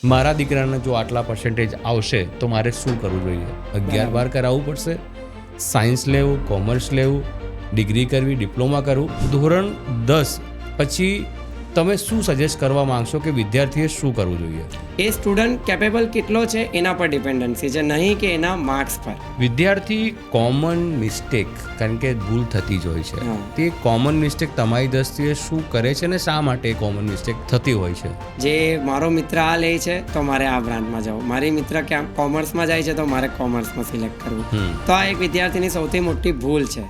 મારા દીકરાને જો આટલા પર્સન્ટેજ આવશે તો મારે શું કરવું જોઈએ? 11-12 કરાવવું પડશે, સાયન્સ લેવું, કોમર્સ લેવું, ડિગ્રી કરવી, ડિપ્લોમા કરવું? ધોરણ 10 પછી તમે શું સજેસ્ટ કરવા માંગશો કે વિદ્યાર્થીએ શું કરવું જોઈએ? એ સ્ટુડન્ટ કેપેબલ કેટલો છે એના પર ડિપેન્ડન્સી છે, નહીં કે એના માર્ક્સ પર. વિદ્યાર્થી કોમન મિસ્ટેક, કારણ કે ભૂલ થતી જ હોય છે, તે કોમન મિસ્ટેક તમારી દ્રષ્ટિએ શું કરે છે અને શા માટે કોમન મિસ્ટેક થતી હોય છે? જે મારો મિત્ર આ લે છે તો મારે આ બ્રાન્ચમાં જવું, મારી મિત્ર ક્યાં કોમર્સમાં જાય છે તો મારે કોમર્સમાં સિલેક્ટ કરવું. તો આ એક વિદ્યાર્થીની સૌથી મોટી ભૂલ છે.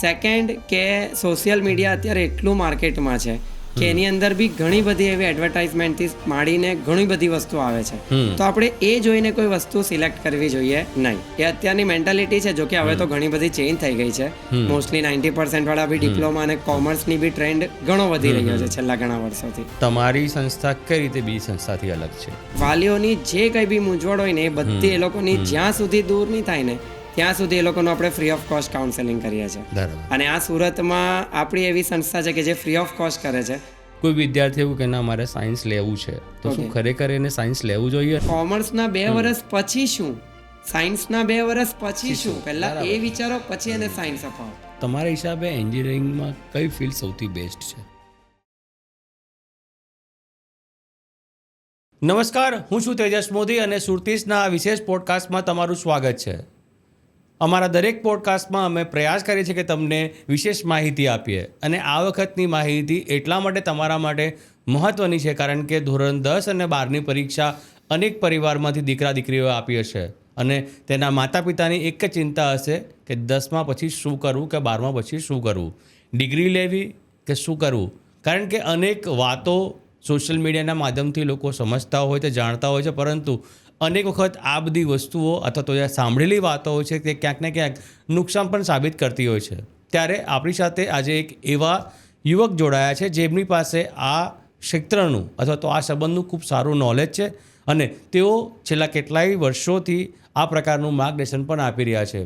સેકન્ડ કે સોશિયલ મીડિયા અત્યારે એટલું માર્કેટમાં છે કે એની અંદર બી ઘણી બધી એવી એડવર્ટાઇઝમેન્ટથી માંડીને ઘણી બધી વસ્તુ આવે છે. તો આપણે એ જોઈને કોઈ વસ્તુ સિલેક્ટ કરવી જોઈએ નહીં. એ અત્યારની મેન્ટાલિટી છે. જો કે હવે તો ઘણી બધી ચેન્જ થઈ ગઈ છે. મોસ્ટલી 90% વાળા બી ડિપ્લોમા અને કોમર્સની બી ટ્રેન્ડ ઘણો વધી રહ્યો છે છેલ્લા ઘણા વર્ષોથી. તમારી સંસ્થા કઈ રીતે બીજી સંસ્થાથી અલગ છે? વાલીઓની જે કંઈ બી મૂંઝવણ હોય ને એ બધી એ લોકોની જ્યાં સુધી દૂર નહીં થાય ને ત્યાં સુધી એ લોકોનું આપણે ફ્રી ઓફ કોસ્ટ કાઉન્સેલિંગ કરીએ છીએ. અને આ સુરતમાં આપણી એવી સંસ્થા છે કે જે ફ્રી ઓફ કોસ્ટ કરે છે. કોઈ વિદ્યાર્થી એવું કે ના મારે સાયન્સ લેવું છે તો શું ખરેખર એને સાયન્સ લેવું જોઈએ? કોમર્સના 2 વર્ષ પછી શું, સાયન્સના 2 વર્ષ પછી શું, પહેલા એ વિચારો પછી એને સાયન્સ અપાવો. તમારા હિસાબે એન્જિનિયરિંગમાં કઈ ફિલ્ડ સૌથી બેસ્ટ છે? નમસ્કાર, હું છું તેજસ મોદી અને સુરતીસના આ વિશેષ પોડકાસ્ટમાં તમારું સ્વાગત છે. અમારા દરેક પોડકાસ્ટમાં અમે પ્રયાસ કરીએ છીએ કે તમને વિશેષ માહિતી આપીએ, અને આ વખતની માહિતી એટલા માટે તમારા માટે મહત્ત્વની છે કારણ કે ધોરણ 10 અને 12ની પરીક્ષા અનેક પરિવારમાંથી દીકરા દીકરીઓ આપી હશે અને તેના માતા પિતાની એક જ ચિંતા હશે કે 10મા પછી શું કરવું કે 12મા પછી શું કરવું, ડિગ્રી લેવી કે શું કરવું. કારણ કે અનેક વાતો સોશિયલ મીડિયાના માધ્યમથી લોકો સમજતા હોય તે જાણતા હોય છે, પરંતુ અનેક વખત આ બધી વસ્તુઓ અથવા તો જે સાંભળેલી વાતો હોય છે તે ક્યાંક ને ક્યાંક નુકસાન પણ સાબિત કરતી હોય છે. ત્યારે આપણી સાથે આજે એક એવા યુવક જોડાયા છે જેમની પાસે આ ક્ષેત્રનું અથવા તો આ સંબંધનું ખૂબ સારું નોલેજ છે અને તેઓ છેલ્લા કેટલાય વર્ષોથી આ પ્રકારનું માર્ગદર્શન પણ આપી રહ્યા છે.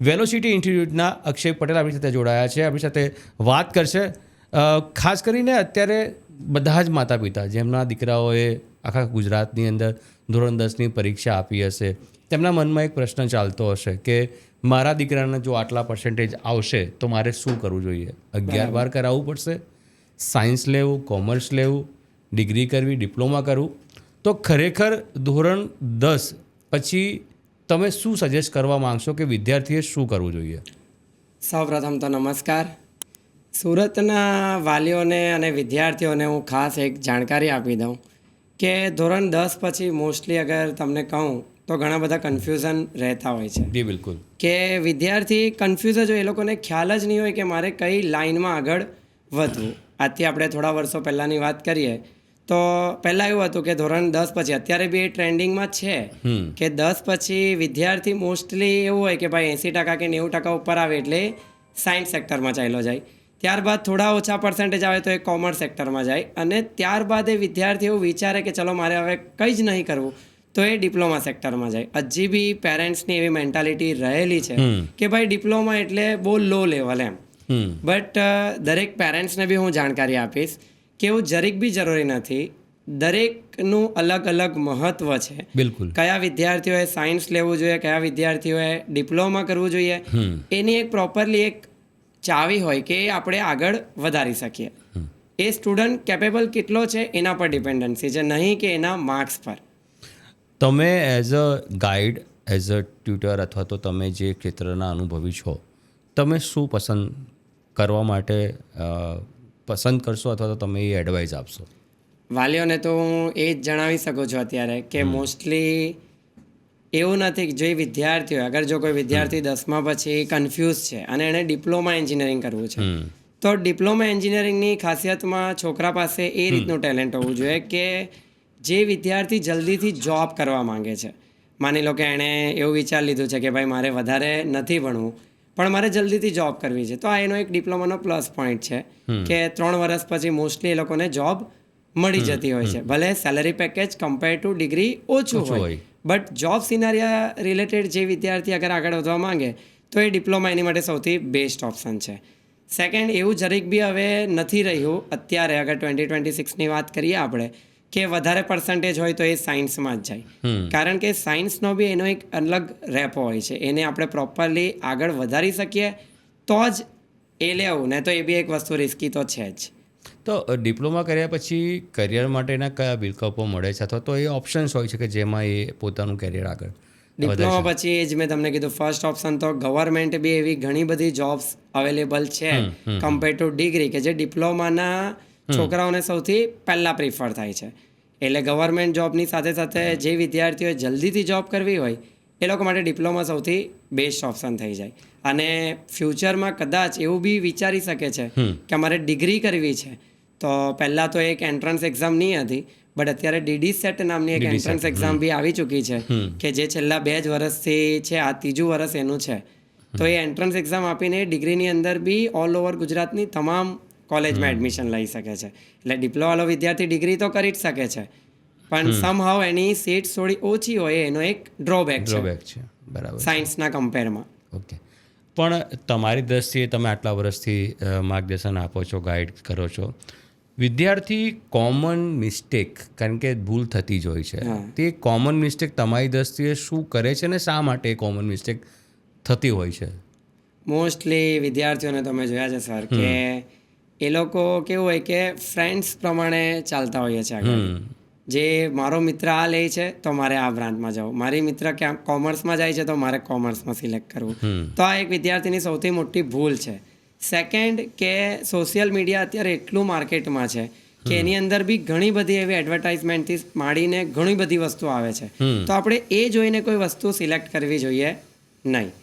વેલોસિટી ઇન્સ્ટિટ્યૂટના અક્ષય પટેલ આપણી સાથે જોડાયા છે, આપણી સાથે વાત કરશે. ખાસ કરીને અત્યારે બધા જ માતા પિતા જેમના દીકરાઓએ આખા ગુજરાતની અંદર ધોરણ 10ની પરીક્ષા આપી હશે, તેમના મનમાં એક પ્રશ્ન ચાલતો હશે કે મારા દીકરાને જો આટલા પર્સન્ટેજ આવશે તો મારે શું કરવું જોઈએ? 11-12 કરાવવું પડશે, સાયન્સ લેવું, કોમર્સ લેવું, ડિગ્રી કરવી, ડિપ્લોમા કરવું? તો ખરેખર ધોરણ 10 પછી તમે શું સજેસ્ટ કરવા માંગશો કે વિદ્યાર્થીએ શું કરવું જોઈએ? સૌપ્રથમ તો નમસ્કાર. સુરતના વાલીઓને અને વિદ્યાર્થીઓને હું ખાસ એક જાણકારી આપી દઉં કે ધોરણ 10 પછી મોસ્ટલી અગર તમને કહું તો ઘણા બધા કન્ફ્યુઝન રહેતા હોય છે. જી બિલકુલ. કે વિદ્યાર્થી કન્ફ્યુઝ જ હોય, એ લોકોને ખ્યાલ જ નહીં હોય કે મારે કઈ લાઇનમાં આગળ વધવું. આજથી આપણે થોડા વર્ષો પહેલાંની વાત કરીએ તો પહેલાં એવું હતું કે ધોરણ 10 પછી, અત્યારે બી એ ટ્રેન્ડિંગમાં છે કે 10 પછી વિદ્યાર્થી મોસ્ટલી એવું હોય કે ભાઈ 80% કે 90% ઉપર આવે એટલે સાયન્સ સેક્ટરમાં ચાલ્યો જાય. ત્યારબાદ થોડા ઓછા પર્સન્ટેજ આવે તો એ કોમર્સ સેક્ટરમાં જાય, અને ત્યારબાદ એ વિદ્યાર્થી એવું વિચારે કે ચલો મારે હવે કંઈ જ નહીં કરવું તો એ ડિપ્લોમા સેક્ટરમાં જાય. હજી બી પેરેન્ટ્સની એવી મેન્ટાલિટી રહેલી છે કે ભાઈ ડિપ્લોમા એટલે બહુ લો લેવલ એમ. બટ દરેક પેરેન્ટ્સને બી હું જાણકારી આપીશ કે એવું જરીક બી જરૂરી નથી. દરેકનું અલગ અલગ મહત્વ છે. બિલકુલ. કયા વિદ્યાર્થીઓએ સાયન્સ લેવું જોઈએ, કયા વિદ્યાર્થીઓએ ડિપ્લોમા કરવું જોઈએ, એની એક પ્રોપરલી એક ચાવી હોય કે આપણે આગળ વધારી શકીએ. એ સ્ટુડન્ટ કેપેબલ કેટલો છે એના પર ડિપેન્ડન્સી છે, નહીં કે એના માર્ક્સ પર. તમે as a guide, as a tutor અથવા તો તમે જે ક્ષેત્રના અનુભવી છો, તમે શું પસંદ કરવા માટે પસંદ કરશો અથવા તો તમે એ એડવાઇસ આપશો? વાલીઓને તો હું એ જ જણાવી શકું છું અત્યારે કે મોસ્ટલી એવું નથી કે જે વિદ્યાર્થીઓ, અગર જો કોઈ વિદ્યાર્થી 10મા પછી કન્ફ્યુઝ છે અને એણે ડિપ્લોમા એન્જિનિયરિંગ કરવું છે તો ડિપ્લોમા એન્જિનિયરિંગની ખાસિયતમાં છોકરા પાસે એ રીતનું ટેલેન્ટ હોવું જોઈએ કે જે વિદ્યાર્થી જલ્દીથી જોબ કરવા માંગે છે. માની લો કે એણે એવું વિચાર લીધું છે કે ભાઈ મારે વધારે નથી ભણવું પણ મારે જલ્દીથી જોબ કરવી છે, તો આ એનો એક ડિપ્લોમાનો પ્લસ પોઈન્ટ છે કે 3 વર્ષ પછી મોસ્ટલી એ લોકોને જોબ મળી જતી હોય છે. ભલે salary package compare to degree ઓછું હોય, બટ જોબ સિનારિયા રિલેટેડ જે વિદ્યાર્થી અગર આગળ વધવા માંગે તો એ ડિપ્લોમા એની માટે સૌથી બેસ્ટ ઓપ્શન છે. સેકન્ડ, એવું જરીક બી હવે નથી રહ્યું અત્યારે, અગર 2026ની વાત કરીએ આપણે, કે વધારે પર્સન્ટેજ હોય તો એ સાયન્સમાં જ જાય, કારણ કે સાયન્સનો બી એનો એક અલગ રેપો હોય છે, એને આપણે પ્રોપરલી આગળ વધારી શકીએ તો જ એ લેવું, ને તો એ બી એક વસ્તુ રિસ્કી તો છે જ. તો ડિપ્લોમા કર્યા પછી કરિયર માટેના કયા વિકલ્પો મળે છે, અથવા તો એ ઓપ્શન્સ હોય છે કે જેમાં એ પોતાનું કેરિયર આગળ ડિપ્લોમા પછી એ જ મેં તમને કીધું, ફર્સ્ટ ઓપ્શન તો ગવર્મેન્ટ બી એવી ઘણી બધી જોબ્સ અવેલેબલ છે કમ્પેર ટુ ડિગ્રી, કે જે ડિપ્લોમાના છોકરાઓને સૌથી પહેલાં પ્રિફર થાય છે. એટલે ગવર્મેન્ટ જોબની સાથે સાથે જે વિદ્યાર્થીઓએ જલ્દીથી જોબ કરવી હોય એ લોકો માટે ડિપ્લોમા સૌથી બેસ્ટ ઓપ્શન થઈ જાય. અને ફ્યુચરમાં કદાચ એવું બી વિચારી શકે છે કે અમારે ડિગ્રી કરવી છે, તો પહેલાં તો એક એન્ટ્રન્સ એક્ઝામ નહીં હતી, બટ અત્યારે ડીડી સેટ નામની એક એન્ટ્રન્સ એક્ઝામ બી આવી ચૂકી છે, કે જે છેલ્લા 2 જ વર્ષથી છે, આ 3જું વર્ષ એનું છે. તો એ એન્ટ્રન્સ એક્ઝામ આપીને ડિગ્રીની અંદર બી ઓલ ઓવર ગુજરાતની તમામ કોલેજમાં એડમિશન લઈ શકે છે. એટલે ડિપ્લોમાવાળો વિદ્યાર્થી ડિગ્રી તો કરી જ શકે છે, પણ સમહાવ એની સીટ્સ થોડી ઓછી હોય એનો એક ડ્રોબેક છે. બરાબર. સાયન્સના કમ્પેરમાં. ઓકે. પણ તમારી દ્રષ્ટિએ તમે આટલા વર્ષથી માર્ગદર્શન આપો છો, ગાઈડ કરો છો, વિદ્યાર્થી કોમન મિસ્ટેક, કારણ કે ભૂલ થતી જ હોય છે, તે કોમન મિસ્ટેક તમારી દ્રષ્ટિએ શું કરે છે અને શા માટે કોમન મિસ્ટેક થતી હોય છે? મોસ્ટલી વિદ્યાર્થીઓને તમે જોયા છે સર કે એ લોકો કેવું હોય કે ફ્રેન્ડ્સ પ્રમાણે ચાલતા હોઈએ છે આગળ. જે મારો મિત્ર આ લે છે તો મારે આ બ્રાન્ચમાં જવું, મારી મિત્ર ક્યાં કોમર્સમાં જાય છે તો મારે કોમર્સમાં સિલેક્ટ કરવું. તો આ એક વિદ્યાર્થીની સૌથી મોટી ભૂલ છે. સેકન્ડ કે સોશિયલ મીડિયા અત્યારે એટલું માર્કેટમાં છે કે એની અંદર બી ઘણી બધી એવી એડવર્ટાઇઝમેન્ટથી માંડીને ઘણી બધી વસ્તુ આવે છે, તો આપણે એ જોઈને કોઈ વસ્તુ સિલેક્ટ કરવી જોઈએ નહીં.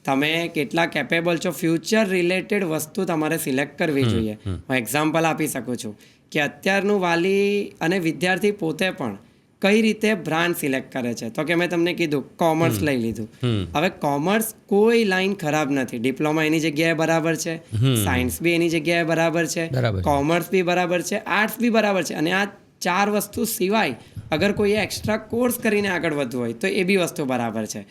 તમે કેટલા કેપેબલ છો, ફ્યુચર રિલેટેડ વસ્તુ તમારે સિલેક્ટ કરવી જોઈએ. હું એક્ઝામ્પલ આપી શકું છું કે અત્યારનું વાલી અને વિદ્યાર્થી પોતે પણ કઈ રીતે બ્રાન્ચ સિલેક્ટ કરે છે. તો કે મેં તમને કીધું કોમર્સ લઈ લીધું. હવે કોમર્સ કોઈ લાઈન ખરાબ નથી, ડિપ્લોમા એની જગ્યાએ બરાબર છે, સાયન્સ બી એની જગ્યાએ બરાબર છે, કોમર્સ બી બરાબર છે, આર્ટ્સ બી બરાબર છે, અને આ 4 વસ્તુ સિવાય અગર કોઈએ એક્સ્ટ્રા કોર્સ કરીને આગળ વધવું હોય તો એ બી વસ્તુ બરાબર છે.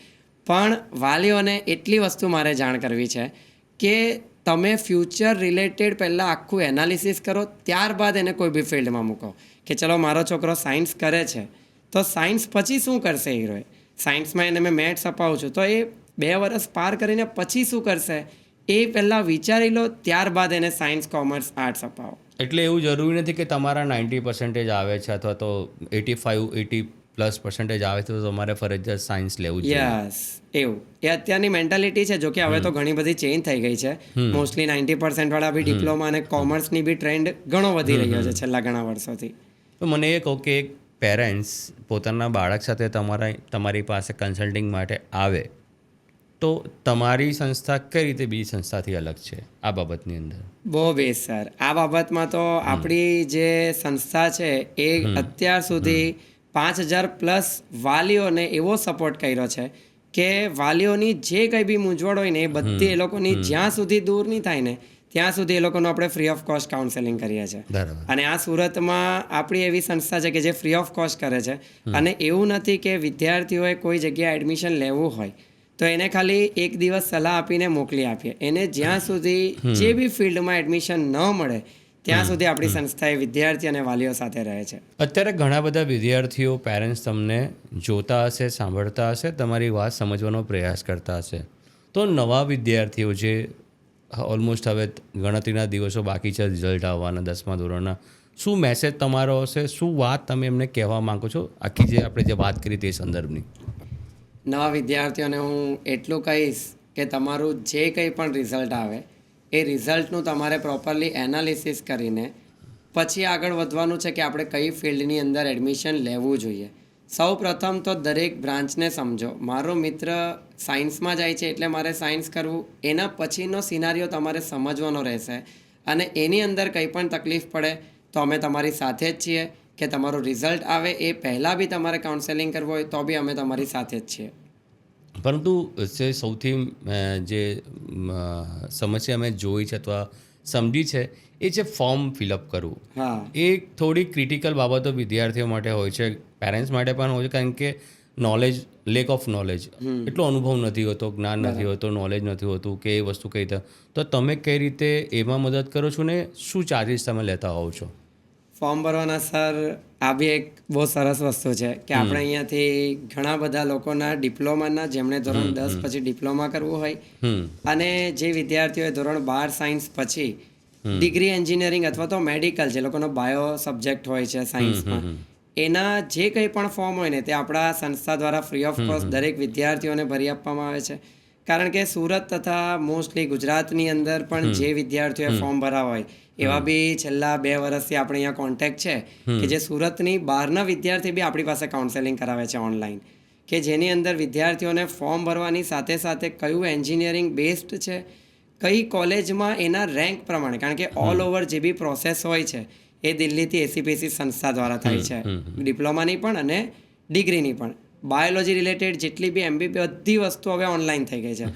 પણ વાલીઓને એટલી વસ્તુ મારે જાણ કરવી છે કે તમે ફ્યુચર રિલેટેડ પહેલાં આખું એનાલિસિસ કરો, ત્યારબાદ એને કોઈ બી ફિલ્ડમાં મૂકો. કે ચલો મારો છોકરો સાયન્સ કરે છે તો સાયન્સ પછી શું કરશે હીરોએ, સાયન્સમાં એને મેં મેથ્સ અપાવું છું તો એ 2 વર્ષ પાર કરીને પછી શું કરશે એ પહેલાં વિચારી લો, ત્યારબાદ એને સાયન્સ, કોમર્સ, આર્ટ્સ અપાવો. એટલે એવું જરૂરી નથી કે તમારા 90% આવે છે અથવા તો 85-80+ % આવે છે તો તમારે ફરજિયાત સાયન્સ લેવું જોઈએ. યસ, એવું એ અત્યારની મેન્ટાલિટી છે. જો કે હવે તો ઘણી બધી ચેન્જ થઈ ગઈ છે. મોસ્ટલી 90% વાળા બી ડિપ્લોમા અને કોમર્સની બી ટ્રેન્ડ ઘણો વધી રહ્યો છે છેલ્લા ઘણા વર્ષોથી. તો મને એ કહો કે એક પેરેન્ટ્સ પોતાના બાળક સાથે તમારી પાસે કન્સલ્ટિંગ માટે આવે તો તમારી સંસ્થા કઈ રીતે બીજી સંસ્થાથી અલગ છે આ બાબતની અંદર? બહુ બેસ્ટ સર. આ બાબતમાં તો આપણી જે સંસ્થા છે એ અત્યાર સુધી 5000+ વાલીઓને એવો સપોર્ટ કર્યો છે કે વાલીઓની જે કંઈ બી મૂંઝવણ હોય ને એ બધી એ લોકોની જ્યાં સુધી દૂર નહીં થાય ને ત્યાં સુધી એ લોકોનું આપણે ફ્રી ઓફ કોસ્ટ કાઉન્સેલિંગ કરીએ છીએ. અને આ સુરતમાં આપણી એવી સંસ્થા છે કે જે ફ્રી ઓફ કોસ્ટ કરે છે. અને એવું નથી કે વિદ્યાર્થીઓએ કોઈ જગ્યાએ એડમિશન લેવું હોય તો એને ખાલી એક દિવસ સલાહ આપીને મોકલી આપીએ. એને જ્યાં સુધી જે બી ફિલ્ડમાં એડમિશન ન મળે ત્યાં સુધી આપણી સંસ્થા એ વિદ્યાર્થી અને વાલીઓ સાથે રહે છે. અત્યારે ઘણા બધા વિદ્યાર્થીઓ, પેરેન્ટ્સ તમને જોતા હશે, સાંભળતા હશે, તમારી વાત સમજવાનો પ્રયાસ કરતા હશે. તો નવા વિદ્યાર્થીઓ જે ઓલમોસ્ટ હવે ગણતરીના દિવસો બાકી છે રિઝલ્ટ આવવાના 10મા ધોરણના, શું મેસેજ તમારો હશે, શું વાત તમે એમને કહેવા માંગો છો આખી જે આપણે જે વાત કરી તે સંદર્ભની? નવા વિદ્યાર્થીઓને હું એટલું કહીશ કે તમારું જે કંઈ પણ રિઝલ્ટ આવે એ રિઝલ્ટનું તમારે પ્રોપરલી એનાલિસિસ કરીને પછી આગળ વધવાનું છે કે આપણે કઈ ફિલ્ડની અંદર એડમિશન લેવું જોઈએ. સૌ પ્રથમ તો દરેક બ્રાન્ચને સમજો. મારો મિત્ર સાયન્સમાં જાય છે એટલે મારે સાયન્સ કરવું, એના પછીનો સિનારીઓ તમારે સમજવાનો રહેશે. અને એની અંદર કંઈ પણ તકલીફ પડે તો અમે તમારી સાથે જ છીએ. કે તમારું રિઝલ્ટ આવે એ પહેલાં બી તમારે કાઉન્સેલિંગ કરવું હોય તો બી અમે તમારી સાથે જ છીએ. પરંતુ જે સૌથી જે સમસ્યા મેં જોઈ છે અથવા સમજી છે એ છે ફોર્મ ફિલઅપ કરવું. એ થોડી ક્રિટિકલ બાબતો વિદ્યાર્થીઓ માટે હોય છે, પેરેન્ટ્સ માટે પણ હોય છે, કારણ કે નોલેજ, લેક ઓફ નોલેજ, એટલો અનુભવ નથી હોતો, જ્ઞાન નથી હોતું, નોલેજ નથી હોતું કે એ વસ્તુ કઈ રીતે. તો તમે કઈ રીતે એમાં મદદ કરો છો ને શું ચાર્જીસ તમે લેતા હોવ છો? ફોર્મ ભરવાના સર આ બી એક બહુ સરસ વસ્તુ છે કે આપણે અહીંયાથી ઘણા બધા લોકોના ડિપ્લોમાના જેમણે ધોરણ 10 પછી ડિપ્લોમા કરવું હોય અને જે વિદ્યાર્થીઓએ ધોરણ 12 સાયન્સ પછી ડિગ્રી એન્જિનિયરિંગ અથવા તો મેડિકલ જે લોકોનો બાયો સબ્જેક્ટ હોય છે સાયન્સમાં એના જે કંઈ પણ ફોર્મ હોય ને તે આપણા સંસ્થા દ્વારા ફ્રી ઓફ કોસ્ટ દરેક વિદ્યાર્થીઓને ભરી આપવામાં આવે છે. કારણ કે સુરત તથા મોસ્ટલી ગુજરાતની અંદર પણ જે વિદ્યાર્થીઓએ ફોર્મ ભરાવા હોય એવા બી છેલ્લા 2 વર્ષથી આપણે અહીંયા કોન્ટેક્ટ છે કે જે સુરતની બહારના વિદ્યાર્થી બી આપણી પાસે કાઉન્સેલિંગ કરાવે છે ઓનલાઈન, કે જેની અંદર વિદ્યાર્થીઓને ફોર્મ ભરવાની સાથે સાથે કયું એન્જિનિયરિંગ બેસ્ડ છે, કઈ કોલેજમાં એના રેન્ક પ્રમાણે, કારણ કે ઓલ ઓવર જે બી પ્રોસેસ હોય છે એ દિલ્હીથી એસીપીસી સંસ્થા દ્વારા થાય છે, ડિપ્લોમાની પણ અને ડિગ્રીની પણ. બાયોલોજી રિલેટેડ જેટલી બી એમબીબી બધી વસ્તુ હવે ઓનલાઈન થઈ ગઈ છે.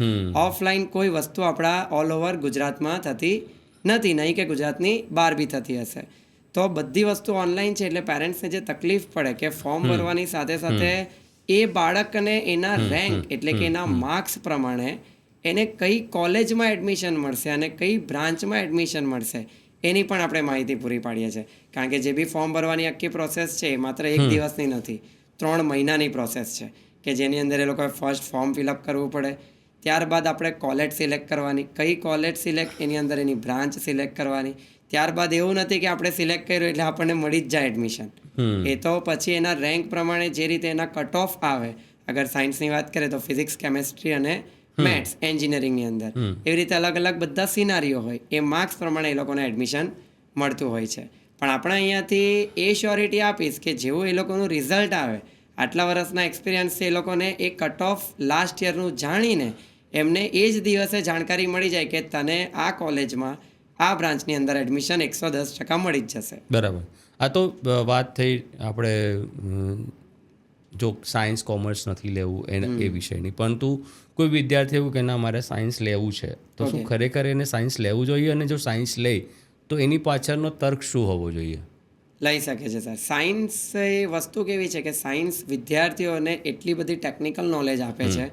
ઓફલાઈન કોઈ વસ્તુ આપણા ઓલ ઓવર ગુજરાતમાં થતી નથી, નહીં કે ગુજરાતની બહાર બી થતી હશે. તો બધી વસ્તુ ઓનલાઈન છે એટલે પેરેન્ટ્સને જે તકલીફ પડે કે ફોર્મ ભરવાની સાથે સાથે એ બાળકને એના રેન્ક એટલે કે એના માર્ક્સ પ્રમાણે એને કઈ કોલેજમાં એડમિશન મળશે અને કઈ બ્રાન્ચમાં એડમિશન મળશે એની પણ આપણે માહિતી પૂરી પાડીએ છીએ. કારણ કે જે બી ફોર્મ ભરવાની આખી પ્રોસેસ છે એ માત્ર 1 દિવસની નથી, 3 મહિનાની પ્રોસેસ છે કે જેની અંદર એ લોકોએ ફર્સ્ટ ફોર્મ ફિલઅપ કરવું પડે, ત્યારબાદ આપણે કોલેજ સિલેક્ટ કરવાની, કઈ કોલેજ સિલેક્ટ એની અંદર એની બ્રાન્ચ સિલેક્ટ કરવાની. ત્યારબાદ એવું નથી કે આપણે સિલેક્ટ કર્યું એટલે આપણને મળી જ જાય એડમિશન. એ તો પછી એના રેન્ક પ્રમાણે જે રીતે એના કટ ઓફ આવે, અગર સાયન્સની વાત કરીએ તો ફિઝિક્સ, કેમેસ્ટ્રી અને મેથ્સ એન્જિનિયરિંગની અંદર એવી રીતે અલગ અલગ બધા સિનારીઓ હોય, એ માર્ક્સ પ્રમાણે એ લોકોને એડમિશન મળતું હોય છે. પણ આપણે અહીંયાથી એ શ્યોરિટી આપીશ કે જેવું એ લોકોનું રિઝલ્ટ આવે, આટલા વર્ષના એક્સપિરિયન્સથી એ લોકોને એ કટ ઓફ લાસ્ટ યરનું જાણીને એમને એ જ દિવસે જાણકારી મળી જાય કે તને આ કોલેજમાં આ બ્રાન્ચની અંદર એડમિશન 110% મળી જ જશે. બરાબર. આ તો વાત થઈ આપણે જો સાયન્સ કોમર્સ નથી લેવું એ વિષયની, પરંતુ કોઈ વિદ્યાર્થી એવું કે ના મારે સાયન્સ લેવું છે તો શું ખરેખર એને સાયન્સ લેવું જોઈએ, અને જો સાયન્સ લે તો એની પાછળનો તર્ક શું હોવો જોઈએ? લઈ શકે છે સર. સાયન્સ એ વસ્તુ કેવી છે કે સાયન્સ વિદ્યાર્થીઓને એટલી બધી ટેકનિકલ નોલેજ આપે છે,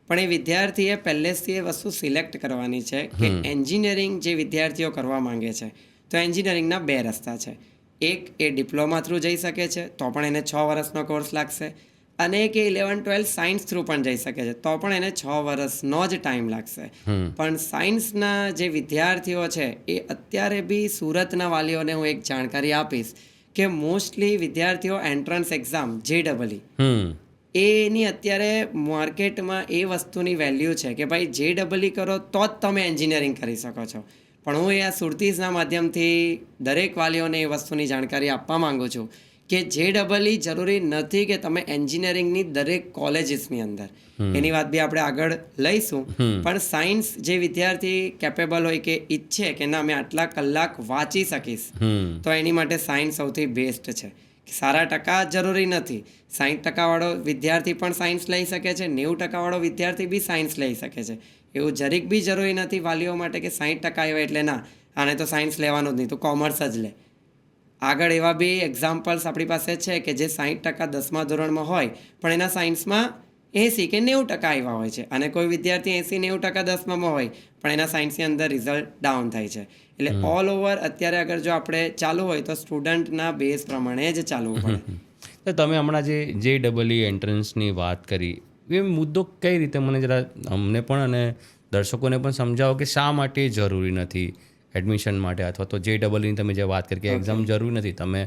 પણ એ વિદ્યાર્થીએ પહેલેથી એ વસ્તુ સિલેક્ટ કરવાની છે કે એન્જિનિયરિંગ જે વિદ્યાર્થીઓ કરવા માંગે છે તો એન્જિનિયરિંગના 2 રસ્તા છે. એક એ ડિપ્લોમા થ્રુ જઈ શકે છે તો પણ એને 6 વર્ષનો કોર્સ લાગશે, અને એક એ 11-12 સાયન્સ થ્રુ પણ જઈ શકે છે તો પણ એને 6 વર્ષનો જ ટાઈમ લાગશે. પણ સાયન્સના જે વિદ્યાર્થીઓ છે એ અત્યારે બી સુરતના વાલીઓને હું એક જાણકારી આપીશ કે મોસ્ટલી વિદ્યાર્થીઓ એન્ટ્રન્સ એક્ઝામ JEE એની અત્યારે માર્કેટમાં એ વસ્તુની વેલ્યુ છે કે ભાઈ JEE કરો તો જ તમે એન્જિનિયરિંગ કરી શકો છો. પણ હું આ સુરતીઝના માધ્યમથી દરેક વાલીઓને એ વસ્તુની જાણકારી આપવા માંગુ છું કે JEE જરૂરી નથી કે તમે એન્જિનિયરિંગની દરેક કોલેજીસની અંદર, એની વાત બી આપણે આગળ લઈશું, પણ સાયન્સ જે વિદ્યાર્થી કેપેબલ હોય કે ઈચ્છે કે ના મેં આટલા કલાક વાંચી શકીશ તો એની માટે સાયન્સ સૌથી બેસ્ટ છે. સારા ટકા જરૂરી નથી, 60% વાળો વિદ્યાર્થી પણ સાયન્સ લઈ શકે છે, 90% વાળો વિદ્યાર્થી બી સાયન્સ લઈ શકે છે. એવું જરીક બી જરૂરી નથી વાલીઓ માટે કે 60% આવ્યા એટલે ના આને તો સાયન્સ લેવાનું જ નહીં, તો કોમર્સ જ લે. આગળ એવા બી એક્ઝામ્પલ્સ આપણી પાસે છે કે જે 60% 10મા ધોરણમાં હોય પણ એના સાયન્સમાં 80 કે 90% આવ્યા હોય છે, અને કોઈ વિદ્યાર્થી 80-90% 10મામાં હોય પણ એના સાયન્સની અંદર રિઝલ્ટ ડાઉન થાય છે. એટલે ઓલ ઓવર અત્યારે અગર જો આપણે ચાલુ હોય તો સ્ટુડન્ટના બેઝ પ્રમાણે જ ચાલવું પડે. તો તમે હમણાં જે JEE એન્ટ્રન્સની વાત કરી એ મુદ્દો કઈ રીતે મને જરા અમને પણ અને દર્શકોને પણ સમજાવો કે શા માટે જરૂરી નથી એડમિશન માટે, અથવા તો JEE તમે જે વાત કરી કે એક્ઝામ જરૂરી નથી, તમે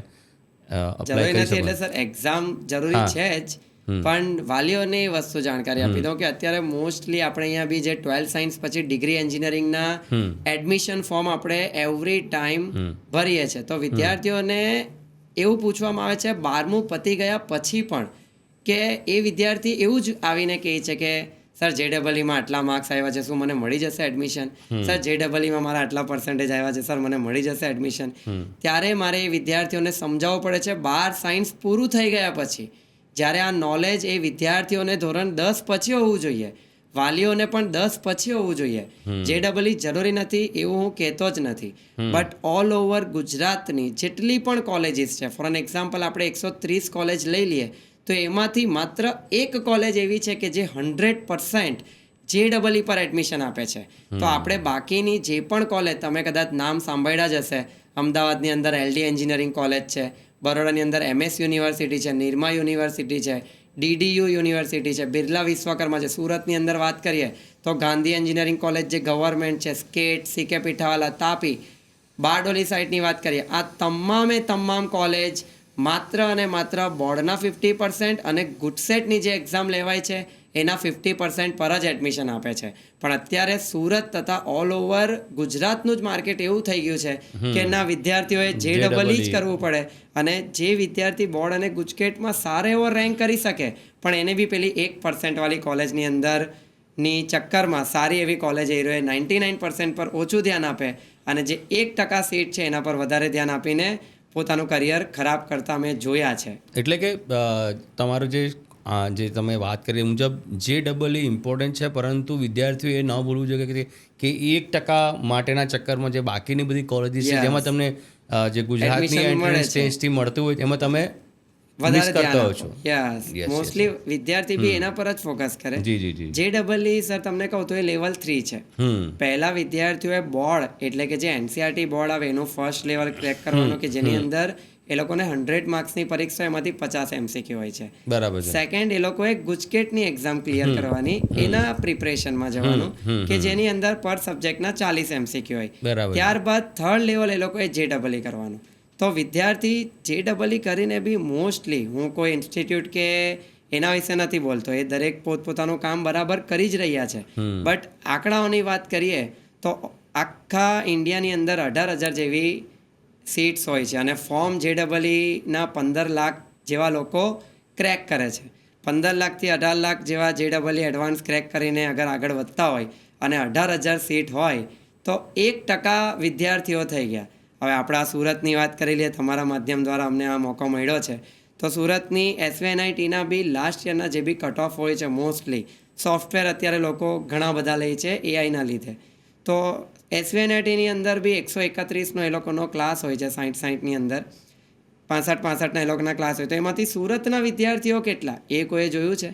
અપ્લાય જરૂરી કરી નથી એટલે શકો. સર એક્ઝામ જરૂરી છે જ, પણ વાલીઓને એ વસ્તુ જાણકારી આપી દઉં કે અત્યારે મોસ્ટલી આપણે અહીંયા બી જે 12 સાયન્સ પછી ડિગ્રી એન્જિનિયરિંગના એડમિશન ફોર્મ આપણે એવરી ટાઈમ ભરીએ છીએ, તો વિદ્યાર્થીઓને એવું પૂછવામાં આવે છે 12મું પતી ગયા પછી પણ કે એ વિદ્યાર્થી એવું જ આવીને કહે છે કે સર JEE આટલા માર્ક્સ આવ્યા છે, શું મને મળી જશે એડમિશન? સર JEE મારા આટલા પર્સન્ટેજ આવ્યા છે, સર મને મળી જશે એડમિશન? ત્યારે મારે એ વિદ્યાર્થીઓને સમજાવવું પડે છે 12 સાયન્સ પૂરું થઈ ગયા પછી, જ્યારે આ નોલેજ એ વિદ્યાર્થીઓને ધોરણ 10 પછી હોવું જોઈએ, વાલીઓને પણ 10 પછી હોવું જોઈએ. JEE જરૂરી નથી એવું હું કહેતો જ નથી, બટ ઓલ ઓવર ગુજરાતની જેટલી પણ કોલેજીસ છે, ફોર એન એક્ઝામ્પલ આપણે 130 કોલેજ લઈ લઈએ તો એમાંથી માત્ર એક કોલેજ એવી છે કે જે 100% JEE પર એડમિશન આપે છે. તો આપણે બાકીની જે પણ કોલેજ તમે કદાચ નામ સાંભળ્યા જ હશે, અમદાવાદની અંદર LD એન્જિનિયરિંગ કોલેજ છે, બરોડાની અંદર MS યુનિવર્સિટી છે, નિરમા યુનિવર્સિટી છે, DDU યુનિવર્સિટી છે, બિરલા વિશ્વકર્મા છે. સુરતની અંદર વાત કરીએ તો ગાંધી એન્જિનિયરિંગ કોલેજ જે ગવર્મેન્ટ છે, સ્કેટ, CK પીઠાવાલા, તાપી, બારડોલી સાઇડની વાત કરીએ, આ તમામ કોલેજ માત્ર અને માત્ર બોર્ડના 50% અને ગુટસેટની જે એક્ઝામ લેવાય છે એના 50% પર જ એડમિશન આપે છે. પણ અત્યારે સુરત તથા ઓલ ઓવર ગુજરાતનું જ માર્કેટ એવું થઈ ગયું છે કે ના વિદ્યાર્થીઓએ JEE જ કરવું પડે, અને જે વિદ્યાર્થી બોર્ડ અને ગુજકેટમાં સારો એવો રેન્ક કરી શકે પણ એને બી પેલી 1% વાળી કોલેજની અંદર ની ચક્કરમાં સારી એવી કોલેજ એ રહ્યો 99% પર ઓછું ધ્યાન આપે અને જે 1% સીટ છે એના પર વધારે ધ્યાન આપીને પોતાનું કરિયર ખરાબ કરતા અમે જોયા છે. એટલે કે તમારું જે તમે વાત કરી મુજબ JEE ઇમ્પોર્ટન્ટ છે, પરંતુ વિદ્યાર્થીઓ એ ન ભૂલવું જોઈએ કે 1% માટેના ચક્કરમાં જે બાકીની બધી કોલેજીસ છે જેમાં તમને જે ગુજરાતની એન્ટ્રન્સ ટેસ્ટથી મળતું હોય એમાં તમે વધારે ધ્યાન આપો. મોસ્ટલી વિદ્યાર્થી બી એના પર જ ફોકસ કરે. JEE સર તમને કહું તો એ લેવલ 3 છે. પહેલા વિદ્યાર્થીઓએ બોર્ડ એટલે કે જે NCERT બોર્ડ આવે એનું ફર્સ્ટ લેવલ ક્રેક કરવાનું કે જેની અંદર એ લોકોને 100 માર્ક્સની પરીક્ષા એમાંથી 50 MCQ હોય છે. બરાબર. સેકન્ડ એ લોકોએ ગુજકેટની એક્ઝામ ક્લિયર કરવાની, એના પ્રિપરેશનમાં જવાનું કે જેની અંદર પર સબ્જેક્ટના 40 MCQ હોય. ત્યારબાદ થર્ડ લેવલ એ લોકોએ JEE કરવાનું. તો વિદ્યાર્થી JEE કરીને બી મોસ્ટલી, હું કોઈ ઇન્સ્ટિટ્યૂટ કે એના વિશે નથી બોલતો, એ દરેક પોતપોતાનું કામ બરાબર કરી જ રહ્યા છે, બટ આંકડાઓની વાત કરીએ તો આખા ઇન્ડિયાની અંદર 18,000 જેવી સીટ્સ હોય છે અને ફોર્મ JEE ના 15 લાખ જેવા લોકો ક્રેક કરે છે. 15 લાખથી 18 લાખ જેવા JEE એડવાન્સ ક્રેક કરીને અગર આગળ વધતા હોય અને 18,000 સીટ હોય તો 1% વિદ્યાર્થીઓ થઈ ગયા. હવે આપણા સુરતની વાત કરી લઈએ, તમારા માધ્યમ દ્વારા અમને આ મોકો મળ્યો છે, તો સુરતની SVNITના બી લાસ્ટ યરના જે બી કટ ઓફ હોય છે, મોસ્ટલી સોફ્ટવેર અત્યારે લોકો ઘણા બધા લે છે AIના લીધે, તો SVNITની અંદર બી 131નો એ લોકોનો ક્લાસ હોય છે, 60-60ની અંદર 65-65ના એ લોકોના ક્લાસ હોય, તો એમાંથી સુરતના વિદ્યાર્થીઓ કેટલા એ કોઈ જોયું છે?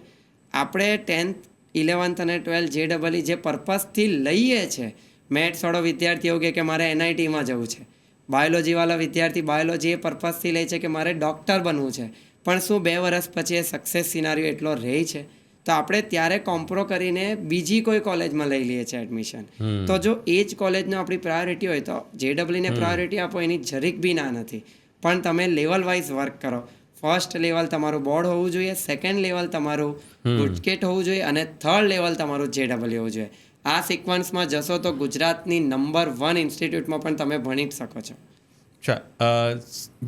આપણે 10th 11th અને 12th JEE જે પર્પઝથી લઈએ છે, મેથ્સવાળો વિદ્યાર્થીઓ કે મારે NITમાં જવું છે, બાયોલોજીવાળા વિદ્યાર્થી બાયોલોજી એ પર્પઝથી લે છે કે મારે ડૉક્ટર બનવું છે, પણ શું 2 વર્ષ પછી એ સક્સેસ સિનારીઓ એટલો રહે છે? તો આપણે ત્યારે કોમ્પ્રો કરીને બીજી કોઈ કોલેજમાં લઈ લઈએ છીએ એડમિશન. તો જો એ જ કોલેજનો આપણી પ્રાયોરિટી હોય તો JEE પ્રાયોરિટી આપો એની જરીક બી ના નથી, પણ તમે લેવલ વાઇઝ વર્ક કરો. ફર્સ્ટ લેવલ તમારું બોર્ડ હોવું જોઈએ, સેકન્ડ લેવલ તમારું ગુજકેટ હોવું જોઈએ અને થર્ડ લેવલ તમારું JEE હોવું જોઈએ. આ સિક્વન્સમાં જશો તો ગુજરાતની નંબર 1 ઇન્સ્ટિટ્યૂટમાં પણ તમે ભણી જ શકો છો.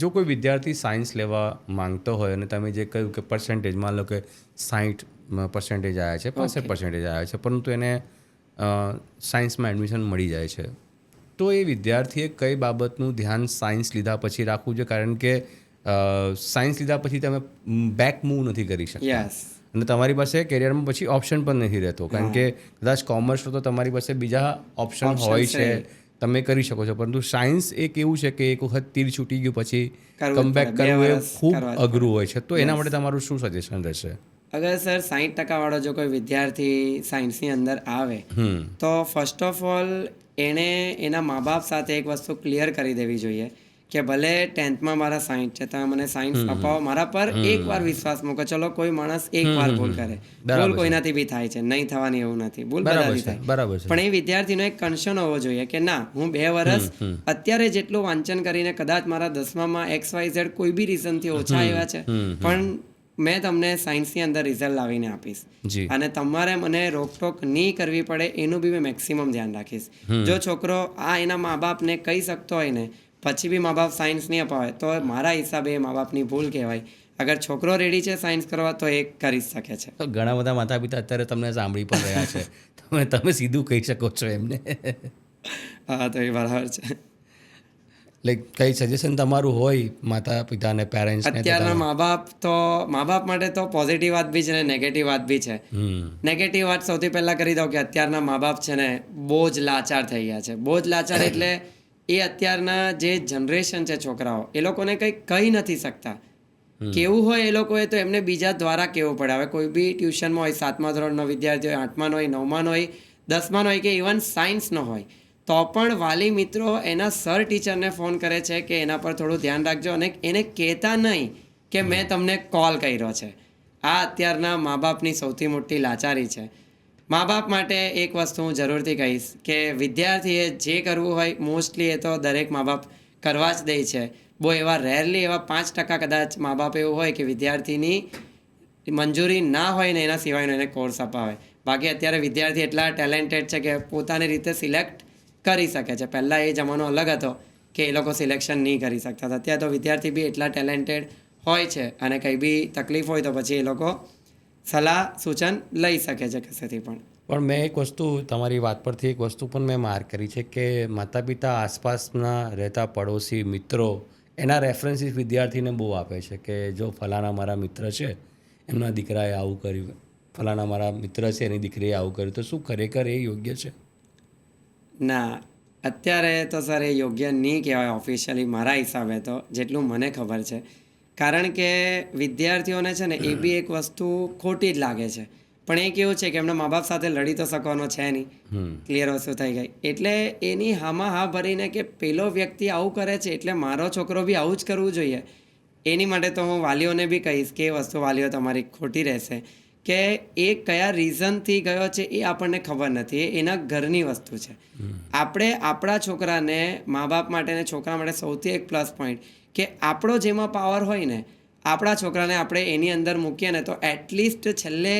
જો કોઈ વિદ્યાર્થી સાયન્સ લેવા માંગતો હોય અને તમે જે કહ્યું કે પર્સન્ટેજ, માન લો કે 60% આવ્યા છે, 65% આવ્યા છે, પરંતુ એને સાયન્સમાં એડમિશન મળી જાય છે, તો એ વિદ્યાર્થીએ કઈ બાબતનું ધ્યાન સાયન્સ લીધા પછી રાખવું જોઈએ? કારણ કે સાયન્સ લીધા પછી તમે બેક મૂવ નથી કરી શકતા અને તમારી પાસે કેરિયરમાં પછી ઓપ્શન પણ નથી રહેતો, કારણ કે કદાચ કોમર્સ તો તમારી પાસે બીજા ઓપ્શન હોય છે, તમે કરી શકો છો, પરંતુ સાયન્સ એક એવું છે કે એક વખત તીર છૂટી ગયું પછી કમબેક કરવું એ ખૂબ અઘરું હોય છે. તો એના માટે તમારું શું સજેશન રહેશે? અગર સર 60% વાળો જો કોઈ વિદ્યાર્થી સાયન્સની અંદર આવે તો ફર્સ્ટ ઓફ ઓલ એણે એના મા બાપ સાથે એક વસ્તુ ક્લિયર કરી દેવી જોઈએ કે ભલે 10thમાં મારા 60 છે, તમે મને સાયન્સ અપાવો, મારા પર એકવાર વિશ્વાસ મૂકો. ચલો કોઈ માણસ એકવાર ભૂલ કરે, ભૂલ કોઈનાથી બી થાય છે, નહીં થવાની એવું નથી, ભૂલ બધાથી થાય, પણ એ વિદ્યાર્થીનો એક કન્સર્ન હોવો જોઈએ કે ના, હું 2 વર્ષ અત્યારે જેટલું વાંચન કરીને કદાચ મારા 10મામાં XYZ કોઈ બી રીઝનથી ઓછા આવ્યા છે, પણ મેં તમને સાયન્સની અંદર રિઝલ્ટ લાવીને આપીશ અને તમારે મને રોકટોક નહીં કરવી પડે એનું બી મેં મેક્સિમમ ધ્યાન રાખીશ. જો છોકરો આ એના મા બાપને કહી શકતો હોય ને પછી બી મા બાપ સાયન્સ નહીં અપાવે તો મારા હિસાબે એ મા બાપની ભૂલ કહેવાય. અગર છોકરો રેડી છે સાયન્સ કરવા તો એ કરી શકે છે. તો ઘણા બધા માતા પિતા અત્યારે તમને સાંભળી પણ રહ્યા છે, તમે સીધું કહી શકો છો એમને. હા, તો એ બરાબર છે. લાઈક કઈ સજેશન તમારું હોય માતા પિતા અને પેરેન્ટ્સ? અત્યારના મા બાપ માટે તો પોઝિટિવ વાત બી છે ને નેગેટિવ વાત બી છે. નેગેટિવ વાત સૌથી પહેલા કરી દઉં કે અત્યારના મા બાપ છે ને બહુ જ લાચાર થઈ ગયા છે. બહુ જ લાચાર એટલે એ અત્યારના જે જનરેશન છે છોકરાઓ, એ લોકોને કંઈ કહી નથી શકતા. કેવું હોય એ લોકોએ તો એમને બીજા દ્વારા કહેવું પડે. હવે કોઈ બી ટ્યુશનમાં હોય, 7મા ધોરણનો વિદ્યાર્થી હોય, 8માનો હોય, 9માનો હોય, 10માનો હોય કે ઇવન સાયન્સનો હોય, તો પણ વાલી મિત્રો એના સર ટીચરને ફોન કરે છે કે એના પર થોડું ધ્યાન રાખજો અને એને કહેતા નહીં કે મેં તમને કોલ કર્યો છે. આ અત્યારના મા બાપની સૌથી મોટી લાચારી છે. મા બાપ માટે એક વસ્તુ હું જરૂરથી કહીશ કે વિદ્યાર્થીએ જે કરવું હોય મોસ્ટલી એ તો દરેક મા બાપ કરવા જ દે છે. બહુ એવા રેરલી એવા 5% કદાચ મા બાપ એવું હોય કે વિદ્યાર્થીની મંજૂરી ના હોય ને એના સિવાયનો એને કોર્સ અપાવે. બાકી અત્યારે વિદ્યાર્થી એટલા ટેલેન્ટેડ છે કે પોતાની રીતે સિલેક્ટ કરી શકે છે. પહેલાં એ જમાનો અલગ હતો કે એ લોકો સિલેક્શન નહીં કરી શકતા હતા. અત્યારે તો વિદ્યાર્થી બી એટલા ટેલેન્ટેડ હોય છે અને કંઈ બી તકલીફ હોય તો પછી એ લોકો સલાહ સૂચન લઈ શકે છે કશેથી પણ. પણ મેં એક વસ્તુ તમારી વાત પરથી એક વસ્તુ પણ મેં માર્ક કરી છે કે માતા પિતા આસપાસના રહેતા પડોશી મિત્રો એના રેફરન્સીસ વિદ્યાર્થીને બહુ આપે છે કે જો ફલાણા મારા મિત્ર છે એમના દીકરાએ આવું કર્યું, ફલાણા મારા મિત્ર છે એની દીકરીએ આવું કર્યું, તો શું ખરેખર એ યોગ્ય છે? ના, અત્યારે તો સર એ યોગ્ય નહીં કહેવાય ઓફિશિયલી મારા હિસાબે તો, જેટલું મને ખબર છે. કારણ કે વિદ્યાર્થીઓને છે ને એ બી એક વસ્તુ ખોટી જ લાગે છે. પણ એ કેવું છે કે એમના મા બાપ સાથે લડી તો શકવાનો છે નહીં, ક્લિયર વસ્તુ થઈ ગઈ. એટલે એની હામાં હા ભરીને કે પેલો વ્યક્તિ આવું કરે છે એટલે મારો છોકરો બી આવું જ કરવું જોઈએ. એની માટે તો હું વાલીઓને બી કહીશ કે એ વસ્તુ વાલીઓ તમારી ખોટી રહેશે કે એ કયા રીઝનથી ગયો છે એ આપણને ખબર નથી, એ એના ઘરની વસ્તુ છે. આપણે આપણા છોકરાને, મા બાપ માટે ને છોકરા માટે સૌથી એક પ્લસ પોઈન્ટ કે આપણો જેમાં પાવર હોય ને આપણા છોકરાને આપણે એની અંદર મૂકીએ ને તો એટલીસ્ટ છેલ્લે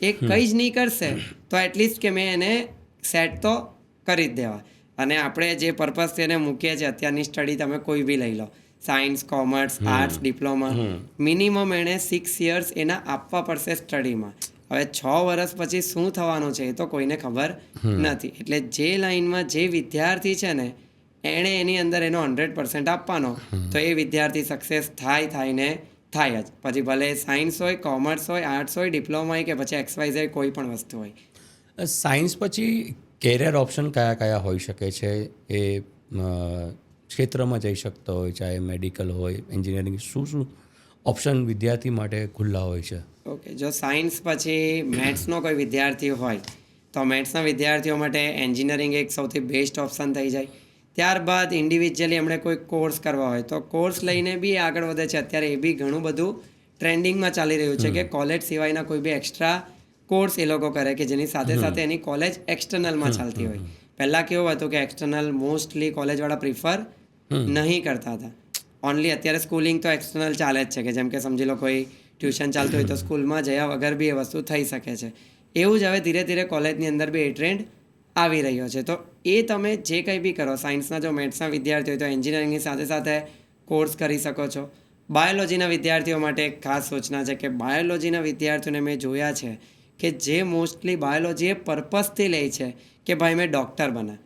એ કંઈ જ નહીં કરશે તો એટલીસ્ટ કે મેં એને સેટ તો કરી જ દેવા. અને આપણે જે પર્પઝથી એને મૂકીએ છીએ, અત્યારની સ્ટડી તમે કોઈ બી લઈ લો, science, commerce, arts, diploma, minimum એણે 6 years એના આપવા પડશે સ્ટડીમાં. હવે 6 વર્ષ પછી શું થવાનું છે એ તો કોઈને ખબર નથી. એટલે જે લાઈનમાં જે વિદ્યાર્થી છે ને એણે એની અંદર એનો 100% આપવાનો તો એ વિદ્યાર્થી સક્સેસ થાય ને થાય જ. પછી ભલે સાયન્સ હોય, કોમર્સ હોય, આર્ટ્સ હોય, ડિપ્લોમા હોય કે પછી XYZ કોઈ પણ વસ્તુ હોય. સાયન્સ પછી કેરિયર ઓપ્શન કયા કયા હોઈ શકે છે? એ ક્ષેત્રમાં જઈ શકતો હોય, ચાહે મેડિકલ હોય, એન્જિનિયરિંગ, શું ઓપ્શન વિદ્યાર્થી માટે ખુલ્લા હોય છે? ઓકે, જો સાયન્સ પછી મેથ્સનો કોઈ વિદ્યાર્થી હોય તો મેથ્સના વિદ્યાર્થીઓ માટે એન્જિનિયરિંગ એક સૌથી બેસ્ટ ઓપ્શન થઈ જાય. ત્યારબાદ ઇન્ડિવિજ્યુઅલી એમણે કોઈ કોર્સ કરવા હોય તો કોર્સ લઈને બી આગળ વધે છે. અત્યારે એ બી ઘણું બધું ટ્રેન્ડિંગમાં ચાલી રહ્યું છે કે કોલેજ સિવાયના કોઈ બી એક્સ્ટ્રા કોર્સ એ લોકો કરે કે જેની સાથે સાથે એની કોલેજ એક્સટર્નલમાં ચાલતી હોય. પહેલાં કેવું હતું કે એક્સટર્નલ મોસ્ટલી કોલેજવાળા પ્રિફર નહીં કરતા હતા. ઓનલી અત્યારે સ્કૂલિંગ તો એક્સટર્નલ ચાલે જ છે કે જેમ કે સમજી લો કોઈ ટ્યુશન ચાલતું હોય તો સ્કૂલમાં જયા વગર બી એ વસ્તુ થઈ શકે છે. એવું જ હવે ધીરે ધીરે કોલેજની અંદર બી એ ટ્રેન્ડ આવી રહ્યો છે. તો એ તમે જે કંઈ બી કરો, સાયન્સના જો મેથ્સના વિદ્યાર્થીઓ હોય તો એન્જિનિયરિંગની સાથે સાથે કોર્સ કરી શકો છો. બાયોલોજીના વિદ્યાર્થીઓ માટે એક ખાસ સૂચના છે કે બાયોલોજીના વિદ્યાર્થીઓને મેં જોયા છે કે જે મોસ્ટલી બાયોલોજી એ પર્પઝથી લે છે કે ભાઈ મેં ડૉક્ટર બના,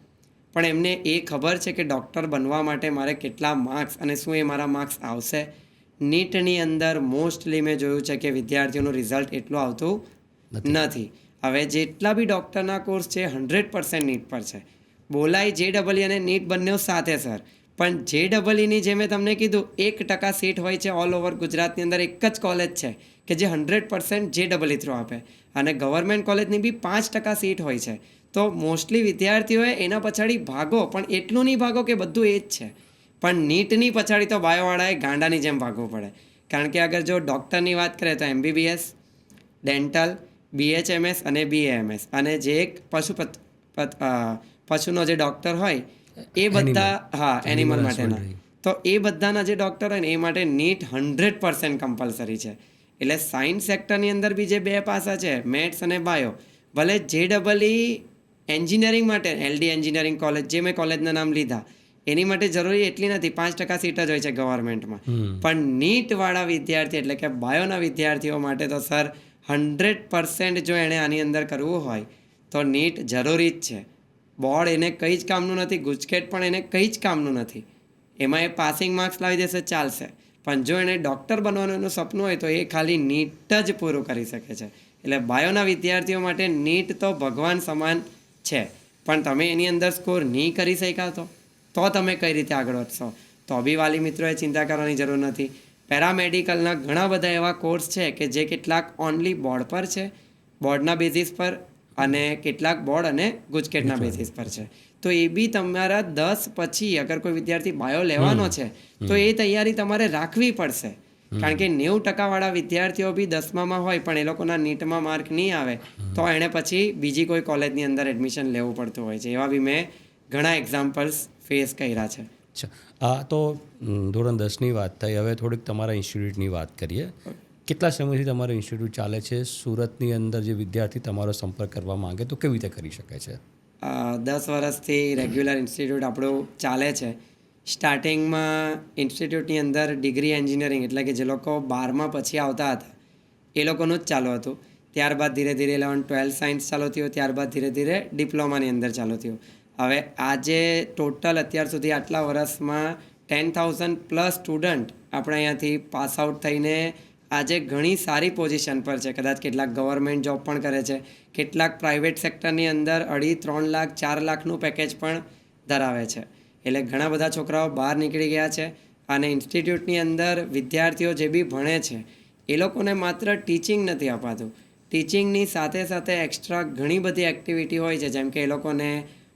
પણ એમને એ ખબર છે કે ડૉક્ટર બનવા માટે મારે કેટલા માર્ક્સ અને શું એ મારા માર્ક્સ આવશે. નીટની અંદર મોસ્ટલી મેં જોયું છે કે વિદ્યાર્થીઓનું રિઝલ્ટ એટલું આવતું નથી. હવે જેટલા બી ડૉક્ટરના કોર્સ છે 100% નીટ પર છે. બોલાય JEE અને નીટ બંને સાથે સર, પણ JEEની જે મેં તમને કીધું 1% સીટ હોય છે ઓલ ઓવર ગુજરાતની અંદર. એક જ કોલેજ છે કે જે 100% JEE થ્રુ આપે અને ગવર્મેન્ટ કોલેજની બી 5% સીટ હોય છે. તો મોસ્ટલી વિદ્યાર્થીઓએ એના પછાડી ભાગો, પણ એટલું નહીં ભાગો કે બધું એ જ છે. પણ નીટની પછાડી તો બાયોવાળાએ ગાંડાની જેમ ભાગવું પડે. કારણ કે અગર જો ડૉક્ટરની વાત કરીએ તો MBBS, ડેન્ટલ, BHMS અને BAMS અને જે એક પશુનો જે ડૉક્ટર હોય એ બધા, હા, એનિમલ માટેના, તો એ બધાના જે ડૉક્ટર હોય ને એ માટે નીટ 100% કમ્પલસરી છે. એટલે સાયન્સ સેક્ટરની અંદર બી જે 2 પાસા છે, મેથ્સ અને બાયો, ભલે JEE એન્જિનિયરિંગ માટે LD એન્જિનિયરિંગ કોલેજ, જે મેં કોલેજના નામ લીધા, એની માટે જરૂરી એટલી નથી, 5% સીટ જ હોય છે ગવર્મેન્ટમાં. પણ નીટવાળા વિદ્યાર્થી એટલે કે બાયોના વિદ્યાર્થીઓ માટે તો સર 100% જો એણે આની અંદર કરવું હોય તો નીટ જરૂરી જ છે. બોર્ડ એને કંઈ જ કામનું નથી, ગુજકેટ પણ એને કંઈ જ કામનું નથી. એમાં એ પાસિંગ માર્ક્સ લાવી દેશે ચાલશે, પણ જો એને ડૉક્ટર બનવાનું એનું સપનું હોય તો એ ખાલી નીટ જ પૂરું કરી શકે છે. એટલે બાયોના વિદ્યાર્થીઓ માટે નીટ તો ભગવાન સમાન છે. પણ તમે એની અંદર સ્કોર નહીં કરી શક્યા તો તમે કઈ રીતે આગળ વધશો? તો બી વાલી મિત્રોએ ચિંતા કરવાની જરૂર નથી. પેરામેડિકલના ઘણા બધા એવા કોર્સ છે કે જે કેટલાક ઓનલી બોર્ડ પર છે, બોર્ડના બેઝિસ પર અને કેટલાક બોર્ડ અને ગુજકેટના બેસિસ પર છે. તો એ બી તમારા 10 પછી અગર કોઈ વિદ્યાર્થી બાયો લેવાનો છે તો એ તૈયારી તમારે રાખવી પડશે. કારણ કે 90% વાળા વિદ્યાર્થીઓ બી 10માં હોય પણ એ લોકોના નીટમાં માર્ક નહીં આવે તો એણે પછી બીજી કોઈ કોલેજની અંદર એડમિશન લેવું પડતું હોય છે. એવા બી મેં ઘણા એક્ઝામ્પલ્સ ફેસ કર્યા છે. અચ્છા, આ તો ધોરણ 10ની વાત થઈ. હવે થોડીક તમારા ઇન્સ્ટિટ્યૂટની વાત કરીએ. કેટલા સમયથી તમારું ઇન્સ્ટિટ્યૂટ ચાલે છે? સુરતની અંદર જે વિદ્યાર્થી તમારો સંપર્ક કરવા માંગે તો કેવી રીતે કરી શકે છે? 10 વર્ષથી રેગ્યુલર ઇન્સ્ટિટ્યૂટ આપણું ચાલે છે. સ્ટાર્ટિંગમાં ઇન્સ્ટિટ્યૂટની અંદર ડિગ્રી એન્જિનિયરિંગ એટલે કે જે લોકો 12માં પછી આવતા હતા એ લોકોનું જ ચાલુ હતું. ત્યારબાદ ધીરે ધીરે 11-12 સાયન્સ ચાલુ થયું, ત્યારબાદ ધીરે ધીરે ડિપ્લોમાની અંદર ચાલુ થયું. હવે આજે ટોટલ અત્યાર સુધી આટલા વર્ષમાં 10,000+ સ્ટુડન્ટ આપણે અહીંયાથી પાસ આઉટ થઈને આજે ઘણી સારી પોઝિશન પર છે. કદાચ કેટલાક ગવર્મેન્ટ જોબ પણ કરે છે, કેટલાક પ્રાઇવેટ સેક્ટરની અંદર 2.5-3 લાખ 4 લાખનું પેકેજ પણ ધરાવે છે. એટલે ઘણા બધા છોકરાઓ બહાર નીકળી ગયા છે. અને ઇન્સ્ટિટ્યૂટની અંદર વિદ્યાર્થીઓ જે બી ભણે છે એ લોકોને માત્ર ટીચિંગ નથી અપાતું, ટીચિંગની સાથે સાથે એક્સ્ટ્રા ઘણી બધી એક્ટિવિટી હોય છે. જેમ કે એ લોકોને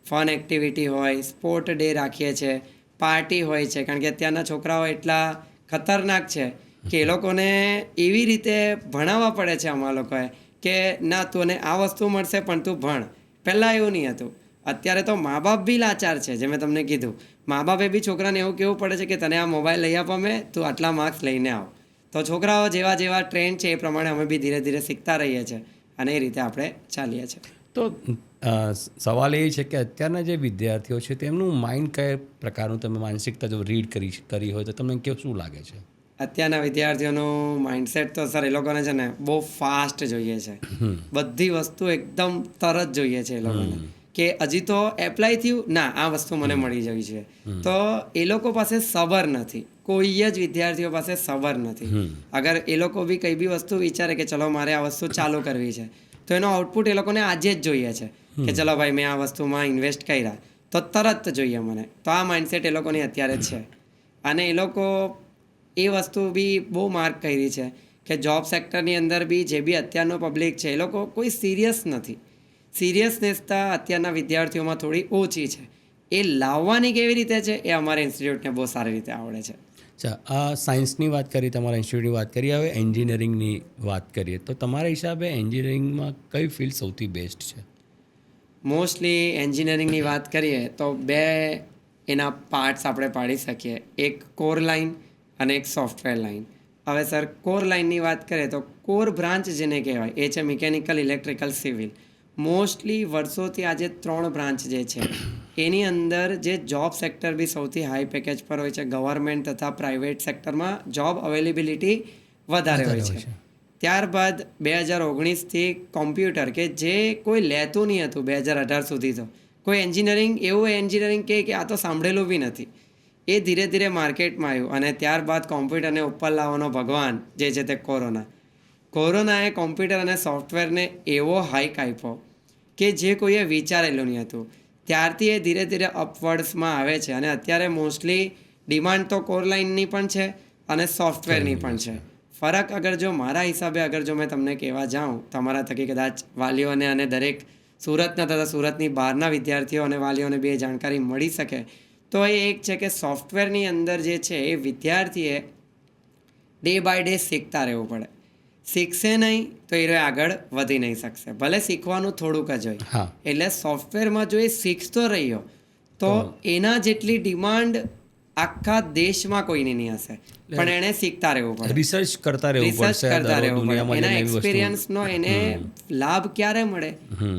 ફન એક્ટિવિટી હોય, સ્પોર્ટ ડે રાખીએ છીએ, પાર્ટી હોય છે. કારણ કે અત્યારના છોકરાઓ એટલા ખતરનાક છે કે એ લોકોને એવી રીતે ભણાવવા પડે છે અમારા લોકોએ કે ના તને આ વસ્તુ મળશે પણ તું ભણ. પહેલાં એવું નહીં હતું. અત્યારે તો મા બાપ બી લાચાર છે. જે મેં તમને કીધું, મા બાપે બી છોકરાને એવું કહેવું પડે છે કે તને આ મોબાઈલ લઈ આપો મેં, તું આટલા માર્ક્સ લઈને આવ. તો છોકરાઓ જેવા ટ્રેન્ડ છે એ પ્રમાણે અમે બી ધીરે ધીરે શીખતા રહીએ છીએ અને એ રીતે આપણે ચાલીએ છીએ. તો સવાલ એ છે કે અત્યારના જે વિદ્યાર્થીઓ છે તેમનું માઇન્ડ કયા પ્રકારનું, તમે માનસિકતા જો રીડ કરી હોય તો તમને કેવું શું લાગે છે? અત્યારના વિદ્યાર્થીઓનું માઇન્ડસેટ તો સર એ લોકોને છે ને બહુ ફાસ્ટ જોઈએ છે. બધી વસ્તુ એકદમ તરત જોઈએ છે એ લોકોને કે હજી તો એપ્લાય થયું ના આ વસ્તુ મને મળી જવી છે. તો એ લોકો પાસે સબર નથી. કોઈ જ વિદ્યાર્થીઓ પાસે સબર નથી. અગર એ લોકો બી કઈ બી વસ્તુ વિચારે કે ચલો મારે આ વસ્તુ ચાલુ કરવી છે તો એનો આઉટપુટ એ લોકોને આજે જ જોઈએ છે કે ચલો ભાઈ મેં આ વસ્તુમાં ઇન્વેસ્ટ કર્યા તો તરત જોઈએ મને. તો આ માઇન્ડસેટ એ લોકોની અત્યારે જ છે. અને એ લોકો એ વસ્તુ બી બહુ માર્ક કરી છે કે જોબ સેક્ટરની અંદર બી જે બી અત્યારનો પબ્લિક છે એ લોકો કોઈ સિરિયસ નથી. સિરિયસનેસતા અત્યારના વિદ્યાર્થીઓમાં થોડી ઓછી છે. એ લાવવાની કેવી રીતે છે એ અમારા ઇન્સ્ટિટ્યૂટને બહુ સારી રીતે આવડે છે. અચ્છા, આ સાયન્સની વાત કરી, તમારા ઇન્સ્ટિટ્યૂટની વાત કરી. હવે એન્જિનિયરિંગની વાત કરીએ તો તમારા હિસાબે એન્જિનિયરિંગમાં કઈ ફિલ્ડ સૌથી બેસ્ટ છે? મોસ્ટલી એન્જિનિયરિંગની વાત કરીએ તો 2 એના પાર્ટ્સ આપણે પાડી શકીએ. એક કોર લાઇન અને એક સોફ્ટવેર લાઇન. હવે સર કોર લાઇનની વાત કરીએ તો કોર બ્રાન્ચ જેને કહેવાય એ છે મિકેનિકલ, ઇલેક્ટ્રિકલ, સિવિલ. મોસ્ટલી વર્ષોથી આજે 3 બ્રાન્ચ જે છે એની અંદર જે જોબ સેક્ટર બી સૌથી હાઈ પેકેજ પર હોય છે. ગવર્મેન્ટ તથા પ્રાઇવેટ સેક્ટરમાં જોબ અવેલેબિલિટી વધારે હોય છે. ત્યારબાદ 2019થી કોમ્પ્યુટર કે જે કોઈ લેતું નહીં હતું 2018 સુધી તો કોઈ એન્જિનિયરિંગ એવું એન્જિનિયરિંગ કે આ તો સાંભળેલું બી નથી. એ ધીરે ધીરે માર્કેટમાં આવ્યું અને ત્યારબાદ કોમ્પ્યુટરને ઉપર લાવવાનો ભગવાન જે છે તે કોરોનાએ કોમ્પ્યુટર અને સોફ્ટવેરને એવો હાઈક આપ્યો કે જે કોઈએ વિચારેલું નહીં હતું. ત્યારથી એ ધીરે ધીરે અપવર્ડ્સમાં આવે છે અને અત્યારે મોસ્ટલી ડિમાન્ડ તો કોર લાઇનની પણ છે અને સોફ્ટવેરની પણ છે. ફરક અગર જો મારા હિસાબે અગર જો મેં તમને કહેવા જાઉં તમારા થકી કદાચ વાલીઓને અને દરેક સુરતના તથા સુરતની બહારના વિદ્યાર્થીઓ અને વાલીઓને બે જાણકારી મળી શકે તો એ એક છે કે સોફ્ટવેરની અંદર જે છે એ વિદ્યાર્થીએ ડે બાય ડે શીખતા રહેવું પડે. શીખશે નહીં તો એ આગળ વધી નહીં શકશે. ભલે શીખવાનું થોડુંક જ હોય. એટલે સોફ્ટવેરમાં જો એ શીખતો રહ્યો તો એના જેટલી ડિમાન્ડ આખા દેશમાં કોઈની નહીં હશે. પણ એને શીખતા રહેવું પડે, રિસર્ચ કરતા રહેવું પડે. એના એક્સપિરિયન્સનો એને લાભ ક્યારે મળે?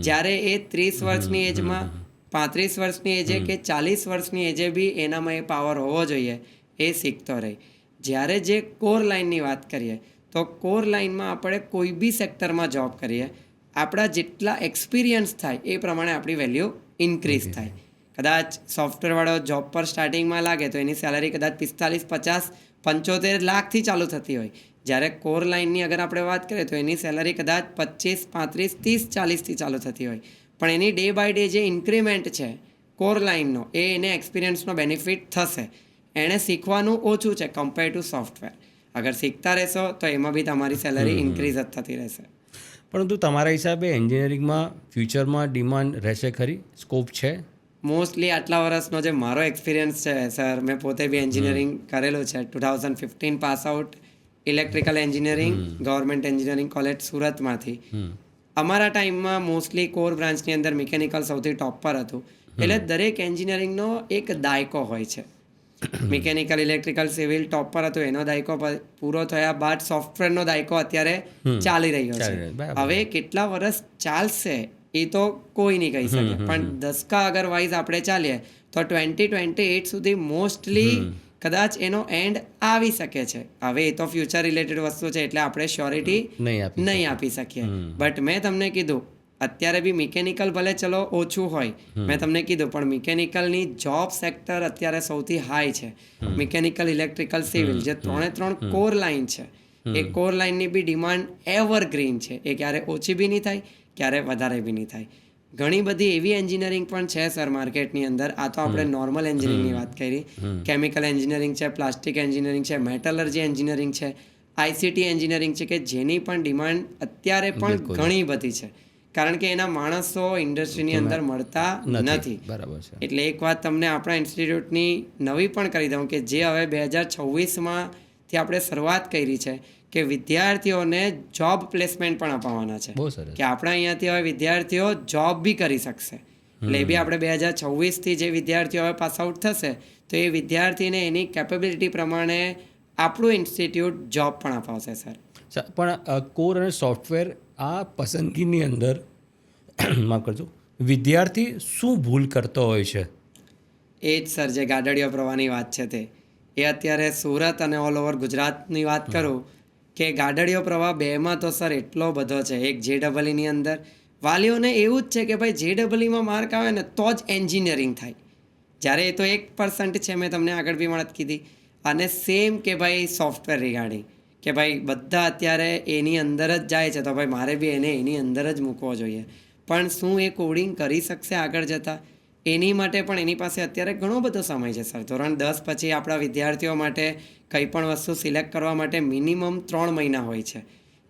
જ્યારે એ 30 વર્ષની એજમાં, 35 વર્ષની એજે કે 40 વર્ષની એજે બી એનામાં એ પાવર હોવો જોઈએ. એ શીખતો રહે. જ્યારે જે કોર લાઇનની વાત કરીએ તો કોર લાઇનમાં આપણે કોઈ બી સેક્ટરમાં જોબ કરીએ આપણા જેટલા એક્સપિરિયન્સ થાય એ પ્રમાણે આપણી વેલ્યુ ઇન્ક્રીઝ થાય. કદાચ સોફ્ટવેરવાળો જોબ પર સ્ટાર્ટિંગમાં લાગે તો એની સેલરી કદાચ 45, 50, 75 લાખથી ચાલુ થતી હોય. જ્યારે કોર લાઇનની અગર આપણે વાત કરીએ તો એની સેલરી કદાચ 25, 35, 30, 40થી ચાલુ થતી હોય. પણ એની ડે બાય ડે જે ઇન્ક્રીમેન્ટ છે કોર લાઇનનો એ એને એક્સપિરિયન્સનો બેનિફિટ થશે. એણે શીખવાનું ઓછું છે કમ્પેર ટુ સોફ્ટવેર. અગર શીખતા રહેશો તો એમાં બી તમારી સેલરી ઇન્ક્રીઝ જ થતી રહેશે. પરંતુ તમારા હિસાબે એન્જિનિયરિંગમાં ફ્યુચરમાં ડિમાન્ડ રહેશે ખરી, સ્કોપ છે? મોસ્ટલી આટલા વર્ષનો જે મારો એક્સપિરિયન્સ છે સર, મેં પોતે બી એન્જિનિયરિંગ કરેલું છે. 2015 pass out electrical engineering, government engineering college સુરતમાંથી. અમારા ટાઈમમાં મોસ્ટલી કોર બ્રાન્ચની અંદર મિકેનિકલ સૌથી ટોપ પર હતું. એટલે દરેક એન્જિનિયરિંગનો એક દાયકો હોય છે. મિકેનિકલ, ઇલેક્ટ્રિકલ, સિવિલ ટોપ પર હતું. એનો દાયકો પૂરો થયા બાદ સોફ્ટવેરનો દાયકો અત્યારે ચાલી રહ્યો છે. હવે કેટલા વર્ષ ચાલશે એ તો કોઈ નહીં કહી શકે, પણ દસકા અગર વાઇઝ આપણે ચાલીએ તો 2028 સુધી મોસ્ટલી કદાચ એનો એન્ડ આવી શકે છે. હવે એ તો ફ્યુચર રિલેટેડ વસ્તુ છે એટલે આપણે શ્યોરિટી નહીં આપી શકીએ. બટ મેં તમને કીધું અત્યારે બી મિકેનિકલ ભલે ચલો ઓછું હોય, મેં તમને કીધું, પણ મિકેનિકલની જોબ સેક્ટર અત્યારે સૌથી હાઈ છે. મિકેનિકલ, ઇલેક્ટ્રિકલ, સિવિલ જે 3 કોર લાઇન છે, એ કોર લાઇનની બી ડિમાન્ડ એવરગ્રીન છે. એ ક્યારે ઓછી બી નહીં થાય, ક્યારે વધારે બી નહીં થાય. ઘણી બધી એવી એન્જિનિયરિંગ પણ છે સર માર્કેટની અંદર. આ તો આપણે નોર્મલ એન્જિનિયરિંગની વાત કરી. કેમિકલ એન્જિનિયરિંગ છે, પ્લાસ્ટિક એન્જિનિયરિંગ છે, મેટલર્જી એન્જિનિયરિંગ છે, આઈસીટી એન્જિનિયરિંગ છે, કે જેની પણ ડિમાન્ડ અત્યારે પણ ઘણી બધી છે. કારણ કે એના માણસો ઇન્ડસ્ટ્રીની અંદર મળતા નથી. બરાબર છે. એટલે એક વાત તમને આપણા ઇન્સ્ટિટ્યૂટની નવી પણ કરી દઉં કે જે હવે 2026માંથી આપણે શરૂઆત કરી છે કે વિદ્યાર્થીઓને જોબ પ્લેસમેન્ટ પણ અપાવવાના છે. બહુ સરસ. કે આપણા અહીંયાથી હવે વિદ્યાર્થીઓ જોબ બી કરી શકશે. એટલે એ બી આપણે 2026થી જે વિદ્યાર્થીઓ હવે પાસ આઉટ થશે તો એ વિદ્યાર્થીને એની કેપેબિલિટી પ્રમાણે આપણું ઇન્સ્ટિટ્યૂટ જોબ પણ અપાવશે સર. પણ કોર અને સોફ્ટવેર આ પસંદગીની અંદર માફ કરજો, વિદ્યાર્થી શું ભૂલ કરતો હોય છે? એ જ સર જે ગાડડીઓ પ્રવાહની વાત છે તે એ અત્યારે સુરત અને ઓલ ઓવર ગુજરાતની વાત કરું કે ગાડડીઓ પ્રવાહ બેમાં તો સર એટલો બધો છે. એક JEE અંદર વાલીઓને એવું જ છે કે ભાઈ JEE માર્ક આવે ને તો જ એન્જિનિયરિંગ થાય, જ્યારે એ તો 1% છે. મેં તમને આગળ બી વાત કીધી. અને સેમ કે ભાઈ સોફ્ટવેર રિગાર્ડિંગ કે ભાઈ બધા અત્યારે એની અંદર જ જાય છે તો ભાઈ મારે બી એને એની અંદર જ મૂકવો જોઈએ. પણ શું એ કોડિંગ કરી શકશે આગળ જતાં? એની માટે પણ એની પાસે અત્યારે ઘણો બધો સમય છે સર. ધોરણ 10 પછી આપણા વિદ્યાર્થીઓ માટે કંઈ પણ વસ્તુ સિલેક્ટ કરવા માટે મિનિમમ 3 મહિના હોય છે.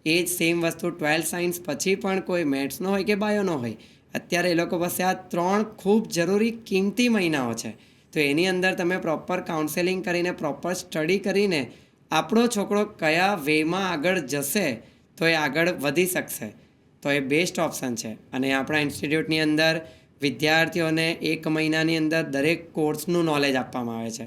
એ જ સેમ વસ્તુ 12 સાયન્સ પછી પણ કોઈ મેથ્સનો હોય કે બાયોનો હોય, અત્યારે એ લોકો પાસે આ 3 ખૂબ જરૂરી કિંમતી મહિનાઓ છે. તો એની અંદર તમે પ્રોપર કાઉન્સેલિંગ કરીને, પ્રોપર સ્ટડી કરીને આપણો છોકરો કયા વેમાં આગળ જશે તો એ આગળ વધી શકશે, તો એ બેસ્ટ ઓપ્શન છે. અને આપણા ઇન્સ્ટિટ્યૂટની અંદર વિદ્યાર્થીઓને 1 મહિનાની અંદર દરેક કોર્સનું નોલેજ આપવામાં આવે છે.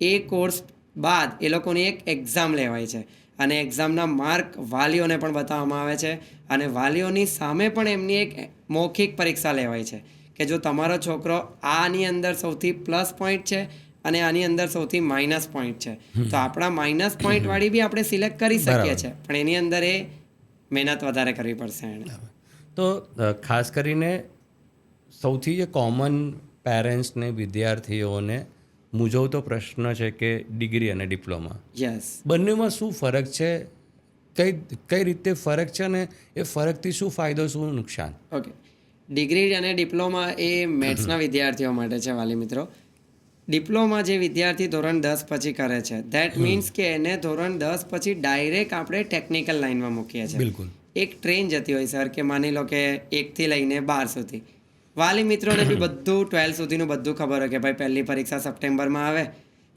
એ કોર્સ બાદ એ લોકોની એક એક્ઝામ લેવાય છે અને એક્ઝામના માર્ક વાલીઓને પણ બતાવવામાં આવે છે અને વાલીઓની સામે પણ એમની એક મૌખિક પરીક્ષા લેવાય છે કે જો તમારો છોકરો આની અંદર સૌથી પ્લસ પોઈન્ટ છે અને આની અંદર સૌથી માઇનસ પોઈન્ટ છે તો આપણા માઇનસ પોઈન્ટ વાળી બી આપણે સિલેક્ટ કરી શકીએ છીએ, પણ એની અંદર એ મહેનત વધારે કરવી પડશે એને. તો ખાસ કરીને સૌથી જે કોમન પેરેન્ટ્સને, વિદ્યાર્થીઓને મૂંઝવતો પ્રશ્ન છે કે ડિગ્રી અને ડિપ્લોમા, યસ, બંનેમાં શું ફરક છે? કઈ રીતે ફરક છે અને એ ફરકથી શું ફાયદો, શું નુકસાન? ઓકે, ડિગ્રી અને ડિપ્લોમા એ મેથ્સના વિદ્યાર્થીઓ માટે છે વાલી મિત્રો. ડિપ્લોમા જે વિદ્યાર્થી ધોરણ 10 પછી કરે છે ધેટ મીન્સ કે એને ધોરણ 10 પછી ડાયરેક્ટ આપણે ટેકનિકલ લાઇનમાં મૂકીએ છીએ. બિલકુલ. એક ટ્રેન જતી હોય સર કે માની લો કે 1 થી લઈને 12 સુધી. વાલી મિત્રોને બી બધું 12 સુધીનું બધું ખબર હોય કે ભાઈ પહેલી પરીક્ષા સપ્ટેમ્બરમાં આવે,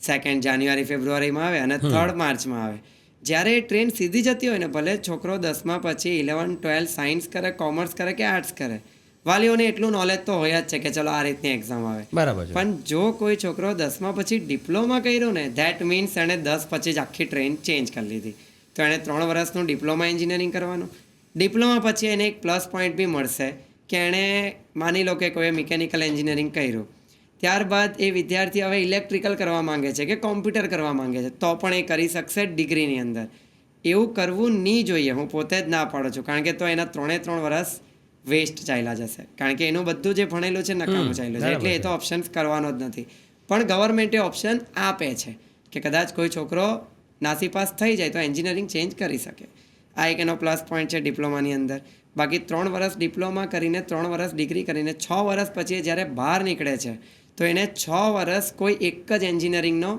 સેકન્ડ જાન્યુઆરી ફેબ્રુઆરીમાં આવે અને 3rd માર્ચમાં આવે. જ્યારે એ ટ્રેન સીધી જતી હોય ને, ભલે છોકરો 10મા પછી 11, 12 સાયન્સ કરે, કોમર્સ કરે કે આર્ટ્સ કરે, વાલીઓને એટલું નોલેજ તો હોય જ છે કે ચલો આ રીતની એક્ઝામ આવે. બરાબર છે. પણ જો કોઈ છોકરો 10મા પછી ડિપ્લોમા કર્યું ને ધેટ મીન્સ એણે 10 પછી જ આખી ટ્રેન ચેન્જ કરી લીધી. તો એણે 3 વર્ષનું ડિપ્લોમા એન્જિનિયરિંગ કરવાનું. ડિપ્લોમા પછી એને એક પ્લસ પોઈન્ટ બી મળશે કે એણે માની લો કે કોઈ મિકેનિકલ એન્જિનિયરિંગ કર્યું, ત્યારબાદ એ વિદ્યાર્થી હવે ઇલેક્ટ્રિકલ કરવા માંગે છે કે કોમ્પ્યુટર કરવા માંગે છે તો પણ એ કરી શકશે ડિગ્રીની અંદર. એવું કરવું નહીં જોઈએ, હું પોતે જ ના પાડું છું, કારણ કે તો એના 3 વર્ષ વેસ્ટ ચાલ્યા જશે, કારણ કે એનું બધું જે ભણેલું છે નકામું ચાલ્યું છે. એટલે એ તો ઓપ્શન્સ કરવાનો જ નથી. પણ ગવર્મેન્ટે ઓપ્શન આપે છે કે કદાચ કોઈ છોકરો નાસીપાસ થઈ જાય તો એન્જિનિયરિંગ ચેન્જ કરી શકે. આ એક એનો પ્લસ પોઈન્ટ છે ડિપ્લોમાની અંદર. બાકી 3 વર્ષ ડિપ્લોમા કરીને 3 વર્ષ ડિગ્રી કરીને 6 વર્ષ પછી જ્યારે બહાર નીકળે છે તો એને 6 વર્ષ કોઈ એક જ એન્જિનિયરિંગનો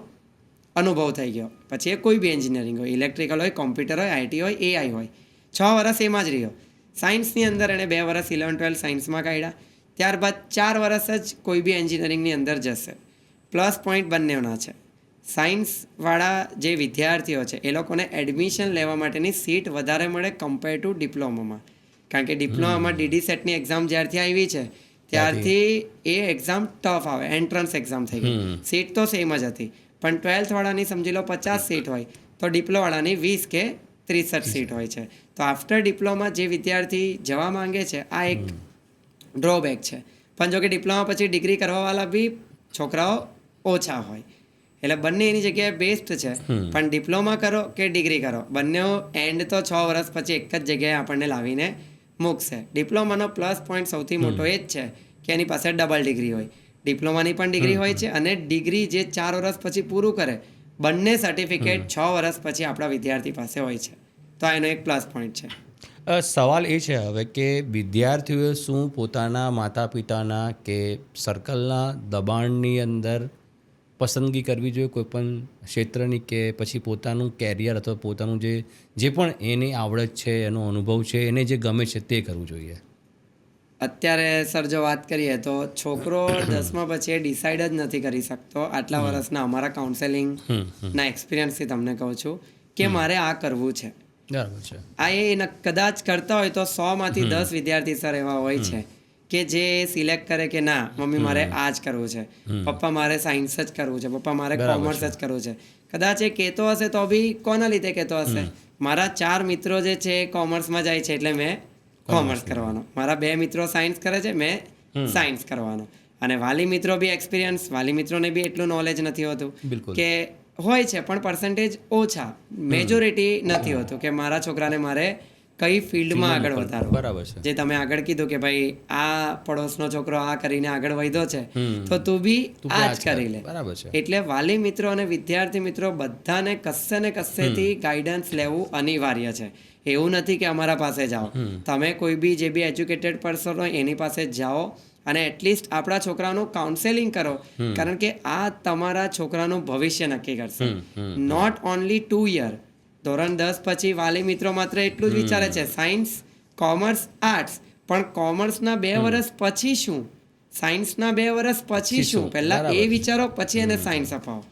અનુભવ થઈ ગયો. પછી એ કોઈ બી એન્જિનિયરિંગ હોય, ઇલેક્ટ્રિકલ હોય, કોમ્પ્યુટર હોય, IT હોય, AI હોય, 6 વર્ષ એમાં જ રહ્યો. સાયન્સની અંદર એણે 2 વર્ષ 11-12 સાયન્સમાં કાઢ્યા, ત્યારબાદ 4 વર્ષ જ કોઈ બી એન્જિનિયરિંગની અંદર જશે. પ્લસ પોઈન્ટ બંનેના છે. સાયન્સવાળા જે વિદ્યાર્થીઓ છે એ લોકોને એડમિશન લેવા માટેની સીટ વધારે મળે કમ્પેર ટુ ડિપ્લોમામાં. કારણ કે ડિપ્લોમામાં ડીડી સેટની એક્ઝામ જ્યારથી આવી છે ત્યારથી એ એક્ઝામ ટફ આવે, એન્ટ્રન્સ એક્ઝામ થઈ ગઈ. સીટ તો સેમ જ હતી, પણ 12th વાળાની સમજી લો 50 સીટ હોય તો ડિપ્લોવાળાની 20 કે 63 સીટ હોય છે. તો આફ્ટર ડિપ્લોમા જે વિદ્યાર્થી જવા માંગે છે આ એક ડ્રોબેક છે. પણ જો કે ડિપ્લોમા પછી ડિગ્રી કરવાવાળા બી છોકરાઓ ઓછા હોય, એટલે બંને એની જગ્યાએ બેસ્ટ છે. પણ ડિપ્લોમા કરો કે ડિગ્રી કરો, બંને એન્ડ તો 6 વર્ષ પછી એક જ જગ્યાએ આપણને લાવીને મૂકશે. ડિપ્લોમાનો પ્લસ પોઈન્ટ સૌથી મોટો એ જ છે કે એની પાસે ડબલ ડિગ્રી હોય. ડિપ્લોમાની પણ ડિગ્રી હોય છે અને ડિગ્રી જે 4 વર્ષ પછી પૂરું કરે બંને સર્ટિફિકેટ 6 વર્ષ પછી આપણા વિદ્યાર્થી પાસે હોય છે. તો આ એનો એક પ્લસ પોઈન્ટ છે. સવાલ એ છે હવે કે વિદ્યાર્થીઓએ શું પોતાના માતા પિતાના કે સર્કલના દબાણની અંદર પસંદગી કરવી જોઈએ કોઈ પણ ક્ષેત્રની, કે પછી પોતાનું કેરિયર અથવા પોતાનું જે પણ એની આવડત છે, એનો અનુભવ છે, એને જે ગમે છે તે કરવું જોઈએ? અત્યારે સર જો વાત કરીએ તો છોકરો 10મા પછી એ ડિસાઇડ જ નથી કરી શકતો. આટલા વર્ષના અમારા કાઉન્સેલિંગના એક્સપિરિયન્સથી તમને કહું છું કે મારે આ કરવું છે. બરાબર છે. આ એ કદાચ કરતા હોય તો 100માંથી 10 વિદ્યાર્થી સર એવા હોય છે કે જે સિલેક્ટ કરે કે ના મમ્મી મારે આ જ કરવું છે, પપ્પા મારે સાયન્સ જ કરવું છે, પપ્પા મારે કોમર્સ જ કરવું છે. કદાચ એ કહેતો હશે તો બી કોના લીધે કહેતો હશે? મારા 4 મિત્રો જે છે એ કોમર્સમાં જાય છે એટલે મેં કોમર્સ કરવાનો, મારા 2 મિત્રો સાયન્સ કરે છે મેં સાયન્સ કરવાનો. અને વાલી મિત્રો બી એક્સપિરિયન્સ, વાલી મિત્રોને બી એટલું નોલેજ નથી હોતું કે હોય છે પણ પર્સન્ટેજ ઓછા, મેજોરિટી નથી હોતું કે મારા છોકરાને મારે કઈ ફિલ્ડમાં આગળ વધારવું. બરાબર છે. જે તમે આગળ કીધું કે ભાઈ આ પડોશનો છોકરો આ કરીને આગળ વધ્યો છે તો તું બી આ જ કરી લે. બરાબર છે. એટલે વાલી મિત્રો અને વિદ્યાર્થી મિત્રો બધાને કશે ને કશેથી ગાઈડન્સ લેવું અનિવાર્ય છે. એવું નથી કે અમારા પાસે જાઓ, તમે કોઈ બી જે બી એજ્યુકેટેડ પર્સન હોય એની પાસે જાઓ અને એટલીસ્ટ આપણા છોકરાનું કાઉન્સેલિંગ કરો, કારણ કે આ તમારા છોકરાનું ભવિષ્ય નક્કી કરશે. Not only 2 year. ધોરણ 10 પછી વાલી મિત્રો માત્ર એટલું જ વિચારે છે સાયન્સ, કોમર્સ, આર્ટ્સ, પણ કોમર્સના 2 વર્ષ પછી શું, સાયન્સના 2 વર્ષ પછી શું, પહેલા એ વિચારો પછી એને સાયન્સ અપાવો.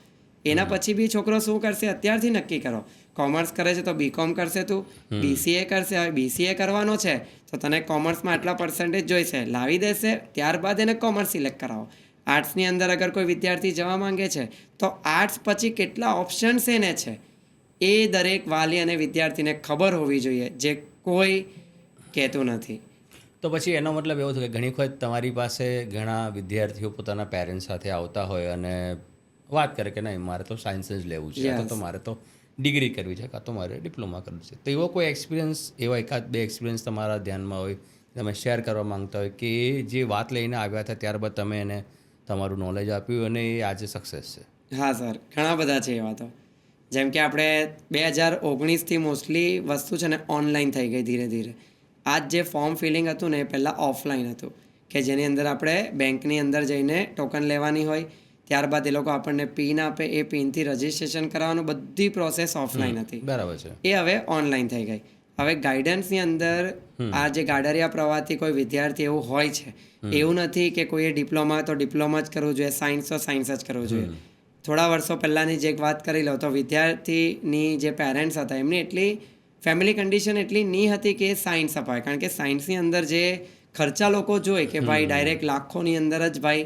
એના પછી બી છોકરો શું કરશે અત્યારથી નક્કી કરો. કોમર્સ કરે છે તો બીકોમ કરશે, તું બીસીએ કરશે, હવે બીસીએ કરવાનો છે તો તને કોમર્સમાં આટલા પર્સન્ટેજ જોઈશે, લાવી દેશે, ત્યારબાદ એને કોમર્સ સિલેક્ટ કરાવો. આર્ટ્સની અંદર અગર કોઈ વિદ્યાર્થી જવા માંગે છે તો આર્ટ્સ પછી કેટલા ઓપ્શન્સ એને છે એ દરેક વાલી અને વિદ્યાર્થીને ખબર હોવી જોઈએ, જે કોઈ કહેતું નથી. તો પછી એનો મતલબ એવો થયો કે ઘણી વખત તમારી પાસે ઘણા વિદ્યાર્થીઓ પોતાના પેરેન્ટ્સ સાથે આવતા હોય અને વાત કરે કે નહીં મારે તો સાયન્સ જ લેવું છે, અથવા તો મારે તો ડિગ્રી કરવી છે, કાં તો મારે ડિપ્લોમા કરવું છે. તો એવો કોઈ એક્સપિરિયન્સ, એવા 1-2 એક્સપિરિયન્સ તમારા ધ્યાનમાં હોય, તમે શેર કરવા માંગતા હોય કે એ જે વાત લઈને આવ્યા હતા ત્યારબાદ તમે એને તમારું નોલેજ આપ્યું અને એ આજે સક્સેસ છે? હા સર, ઘણા બધા છે એવા. તો જેમ કે આપણે 2019થી મોસ્ટલી વસ્તુ છે ને ઓનલાઈન થઈ ગઈ ધીરે ધીરે. આ જે ફોર્મ ફિલિંગ હતું ને એ પહેલાં ઓફલાઈન હતું કે જેની અંદર આપણે બેંકની અંદર જઈને ટોકન લેવાની હોય, ત્યારબાદ એ લોકો આપણને પિન આપે, એ પિનથી રજિસ્ટ્રેશન કરાવવાનું, બધી પ્રોસેસ ઓફલાઈન હતી. બરાબર છે. એ હવે ઓનલાઈન થઈ ગઈ. હવે ગાઈડન્સની અંદર આ જે ગાડરિયા પ્રવાહથી કોઈ વિદ્યાર્થી એવું હોય છે, એવું નથી કે કોઈએ ડિપ્લોમા તો ડિપ્લોમા જ કરવું જોઈએ, સાયન્સ તો સાયન્સ જ કરવું જોઈએ. થોડા વર્ષો પહેલાંની જે વાત કરી લો તો વિદ્યાર્થીની જે પેરેન્ટ્સ હતા એમની એટલી ફેમિલી કન્ડિશન એટલી નહીં હતી કે સાયન્સ અપાય, કારણ કે સાયન્સની અંદર જે ખર્ચા લોકો જોઈ કે ભાઈ ડાયરેક્ટ લાખોની અંદર જ ભાઈ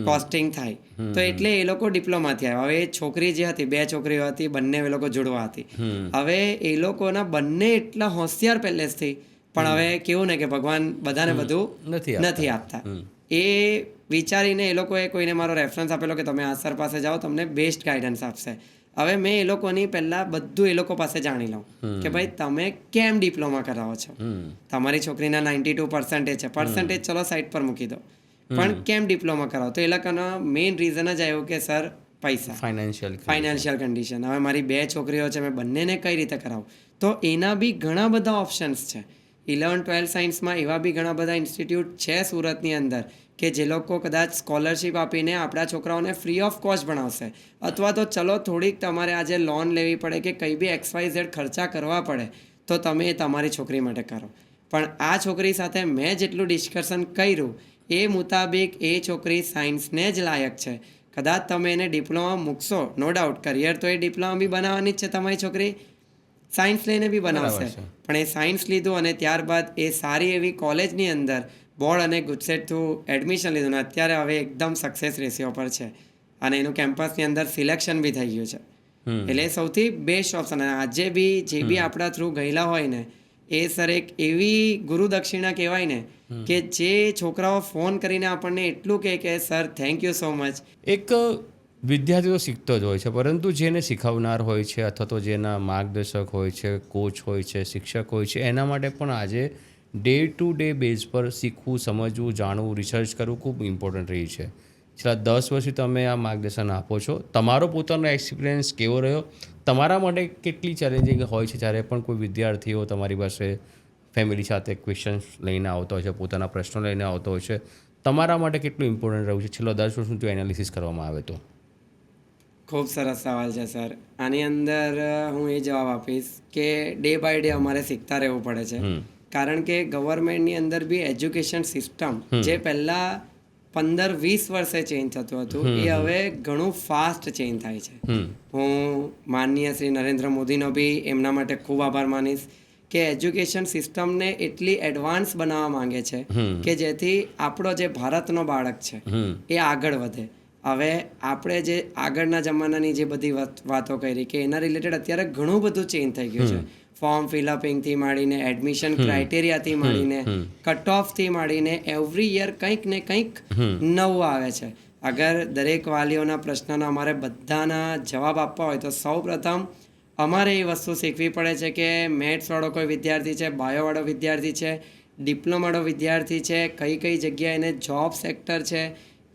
કોસ્ટિંગ થાય, તો એટલે એ લોકો ડિપ્લોમાથી આવ્યા. હવે એ છોકરી જે હતી, 2 છોકરીઓ હતી, બંને એ લોકો જોડવા હતી. હવે એ લોકોના બંને એટલા હોશિયાર પહેલેથી, પણ હવે કેવું ને કે ભગવાન બધાને બધું નથી આપતા. એ વિચારીને એ લોકોએ કોઈને મારો રેફરન્સ આપેલો કે તમે આ સર પાસે જાઓ, તમને બેસ્ટ ગાઈડન્સ આપશે. હવે મેં એ લોકોની પહેલાં બધું એ લોકો પાસે જાણી લઉં કે ભાઈ તમે કેમ ડિપ્લોમા કરાવો છો. તમારી છોકરીના 92% છે, પર્સન્ટેજ ચલો સાઈડ પર મૂકી દો, પણ કેમ ડિપ્લોમા કરાવો? તો એ લોકોનો મેઇન રીઝન જ આવ્યું કે સર પૈસા, ફાઇનાન્શિયલ કન્ડિશન. હવે મારી 2 છોકરીઓ છે, મેં બંનેને કઈ રીતે કરાવું? તો એના બી ઘણા બધા ઓપ્શન્સ છે. 11-12 સાયન્સમાં એવા બી ઘણા બધા ઇન્સ્ટિટ્યૂટ છે સુરતની અંદર કે જે લોકો કદાચ સ્કોલરશિપ આપીને આપણા છોકરાઓને ફ્રી ઓફ કોસ્ટ ભણાવશે, અથવા તો ચલો થોડીક તમારે આજે લોન લેવી પડે કે કંઈ બી XYZ ખર્ચા કરવા પડે તો તમે એ તમારી છોકરી માટે કરો. પણ આ છોકરી સાથે મેં જેટલું ડિસ્કશન કર્યું એ મુતાબિક એ છોકરી સાયન્સને જ લાયક છે. કદાચ તમે એને ડિપ્લોમા મૂકશો, નો ડાઉટ કરિયર તો એ ડિપ્લોમા બી બનાવવાની જ છે, તમારી છોકરી સાયન્સ લઈને બી બનાવશે. પણ એ સાયન્સ લીધું અને ત્યારબાદ એ સારી એવી કોલેજની અંદર બોર્ડ અને ગુજસેટ થ્રુ એડમિશન લીધું ને અત્યારે હવે એકદમ સક્સેસ રેશિયો પર છે અને એનું કેમ્પસની અંદર સિલેક્શન બી થઈ ગયું છે. એટલે સૌથી બેસ્ટ ઓપ્શન. આજે બી જે બી આપણા થ્રુ ગયેલા હોય ને એ સર એક એવી ગુરુ દક્ષિણા કહેવાય ને કે જે છોકરાઓ ફોન કરીને આપણને એટલું કહે કે sir thank you so much. એક વિદ્યાર્થીઓ શીખતો જ હોય છે, પરંતુ જેને શીખવનાર હોય છે અથવા તો જેના માર્ગદર્શક હોય છે, કોચ હોય છે, શિક્ષક હોય છે, એના માટે પણ આજે ડે ટુ ડે બેઝ પર શીખવું, સમજવું, જાણવું, રિસર્ચ કરવું ખૂબ ઇમ્પોર્ટન્ટ રહ્યું છે. છેલ્લા 10 વર્ષથી તમે આ માર્ગદર્શન આપો છો. તમારો પોતાનો એક્સપિરિયન્સ કેવો રહ્યો? તમારા માટે કેટલી ચેલેન્જિંગ હોય છે જ્યારે પણ કોઈ વિદ્યાર્થીઓ તમારી પાસે ફેમિલી સાથે ક્વેશ્ચન્સ લઈને આવતા હોય છે, પોતાના પ્રશ્નો લઈને આવતા હોય છે, તમારા માટે કેટલું ઇમ્પોર્ટન્ટ રહ્યું છે છેલ્લા 10 વર્ષનું જો એનાલિસિસ કરવામાં આવે તો? ખૂબ સરસ સવાલ છે સર. આની અંદર હું એ જવાબ આપીશ કે ડે બાય ડે અમારે શીખતા રહેવું પડે છે. કારણ કે ગવર્મેન્ટની અંદર બી એજ્યુકેશન સિસ્ટમ જે પહેલાં 15-20 વર્ષે ચેન્જ થતું હતું એ હવે ઘણું ફાસ્ટ ચેન્જ થાય છે. હું માનનીય શ્રી નરેન્દ્ર મોદીનો બી એમના માટે ખૂબ આભાર માનીશ કે એજ્યુકેશન સિસ્ટમને એટલી એડવાન્સ બનાવવા માંગે છે કે જેથી આપણો જે ભારતનો બાળક છે એ આગળ વધે. હવે આપણે જે આગળના જમાનાની જે બધી વાતો કરી કે એના રિલેટેડ અત્યારે ઘણું બધું ચેન્જ થઈ ગયું છે. ફોર્મ ફિલઅપિંગથી માંડીને એડમિશન ક્રાઇટેરિયાથી માંડીને કટ ઓફથી માંડીને એવરી યર કંઈક ને કંઈક નવું આવે છે. અગર દરેક વાલીઓના પ્રશ્નના અમારે બધાના જવાબ આપવા હોય તો સૌ પ્રથમ અમારે એ વસ્તુ શીખવી પડે છે કે મેથ્સવાળો કોઈ વિદ્યાર્થી છે, બાયોવાળો વિદ્યાર્થી છે, ડિપ્લોમાવાળો વિદ્યાર્થી છે, કઈ કઈ જગ્યાએ એને જોબ સેક્ટર છે,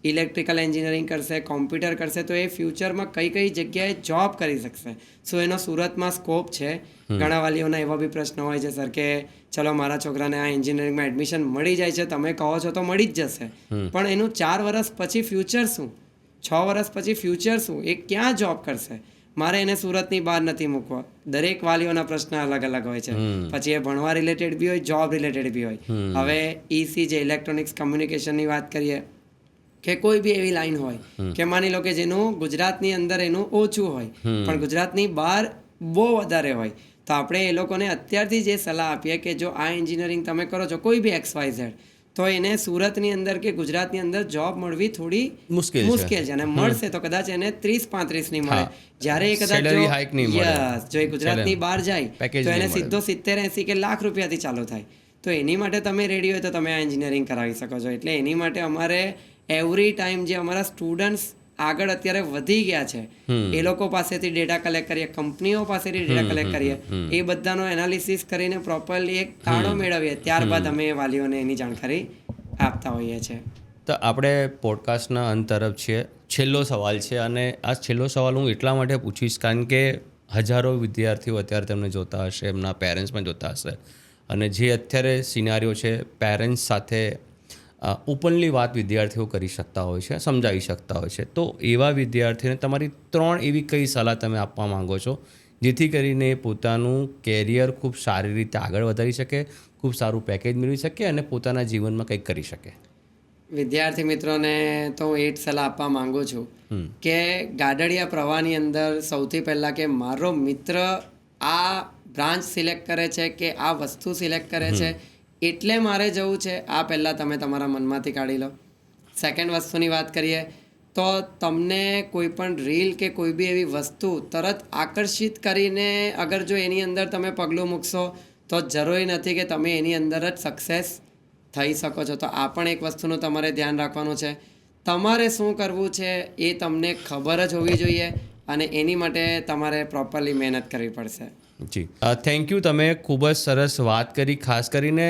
ઇલેક્ટ્રિકલ એન્જિનિયરિંગ કરશે, કોમ્પ્યુટર કરશે તો એ ફ્યુચરમાં કઈ કઈ જગ્યાએ જોબ કરી શકશે. શું એનો સુરતમાં સ્કોપ છે? ઘણા વાલીઓના એવા બી પ્રશ્નો હોય છે સર કે ચલો મારા છોકરાને આ એન્જિનિયરિંગમાં એડમિશન મળી જાય છે, તમે કહો છો તો મળી જ જશે, પણ એનું 4 વર્ષ પછી ફ્યુચર શું, 6 વર્ષ પછી ફ્યુચર શું, એ ક્યાં જોબ કરશે? મારે એને સુરતની બહાર નથી મૂકવા. દરેક વાલીઓના પ્રશ્ન અલગ અલગ હોય છે. પછી એ ભણવા રિલેટેડ બી હોય, જોબ રિલેટેડ બી હોય. હવે ઈસી જે ઇલેક્ટ્રોનિક્સ કમ્યુનિકેશનની વાત કરીએ કે કોઈ બી એવી લાઈન હોય કે માની લો કે જેનું ગુજરાતની અંદર એનું ઓછું હોય પણ ગુજરાતની બહાર બહુ વધારે હોય, તો આપણે એ લોકોને અત્યારથી જે સલાહ આપીએ કે જો આ એન્જિનિયરિંગ તમે કરો છો કોઈ બી XYZ તો એને સુરતની અંદર કે ગુજરાતની અંદર જોબ મળવી થોડી મુશ્કેલ છે અને મળશે તો કદાચ એને 30-35 ની મળે. જ્યારે એ કદાચ જો એ ગુજરાતની બહાર જાય તો એને સીધો 70-80 કે લાખ રૂપિયાથી ચાલુ થાય. તો એની માટે તમે રેડી હોય તો તમે આ એન્જિનિયરિંગ કરાવી શકો છો. એટલે એની માટે અમારે એવરી ટાઈમ જે અમારા સ્ટુડન્ટ્સ આગળ અત્યારે વધી ગયા છે એ લોકો પાસેથી ડેટા કલેક્ટ કરીએ, કંપનીઓ પાસેથી ડેટા કલેક્ટ કરીએ, એ બધાનો એનાલિસિસ કરીને પ્રોપરલી એક તાળો મેળવીએ, ત્યારબાદ અમે વાલીઓને એની જાણકારી આપતા હોઈએ છીએ. તો આપણે પોડકાસ્ટના અંત તરફ છીએ. છેલ્લો સવાલ છે અને આ છેલ્લો સવાલ હું એટલા માટે પૂછીશ કારણ કે હજારો વિદ્યાર્થીઓ અત્યારે તમને જોતા હશે, એમના પેરેન્ટ્સ પણ જોતા હશે અને જે અત્યારે સિનારીઓ છે પેરેન્ટ્સ સાથે ઓપનલી વાત વિદ્યાર્થીઓ કરી શકતા હોય છે, સમજાવી શકતા હોય છે. તો એવા વિદ્યાર્થીઓને તમારી 3 એવી કઈ સલાહ તમે આપવા માંગો છો જેથી કરીને પોતાનું કેરિયર ખૂબ સારી રીતે આગળ વધારી શકે, ખૂબ સારું પેકેજ મેળવી શકે અને પોતાના જીવનમાં કંઈક કરી શકે? વિદ્યાર્થી મિત્રોને તો હું એ જ સલાહ આપવા માંગુ છું કે ગાડડિયા પ્રવાહની અંદર સૌથી પહેલાં કે મારો મિત્ર આ બ્રાન્ચ સિલેક્ટ કરે છે કે આ વસ્તુ સિલેક્ટ કરે છે એટલે મારે જવું છે, આ પહેલાં તમે તમારા મનમાંથી કાઢી લો. સેકન્ડ વસ્તુની વાત કરીએ તો તમને કોઈ પણ રીલ કે કોઈ બી એવી વસ્તુ તરત આકર્ષિત કરીને અગર જો એની અંદર તમે પગલું મૂકશો તો જરૂરી નથી કે તમે એની અંદર જ સક્સેસ થઈ શકો છો. તો આ પણ એક વસ્તુનું તમારે ધ્યાન રાખવાનું છે. તમારે શું કરવું છે એ તમને ખબર જ હોવી જોઈએ અને એની માટે તમારે પ્રોપરલી મહેનત કરવી પડશે. જી, થેન્ક યુ. તમે ખૂબ જ સરસ વાત કરી. ખાસ કરીને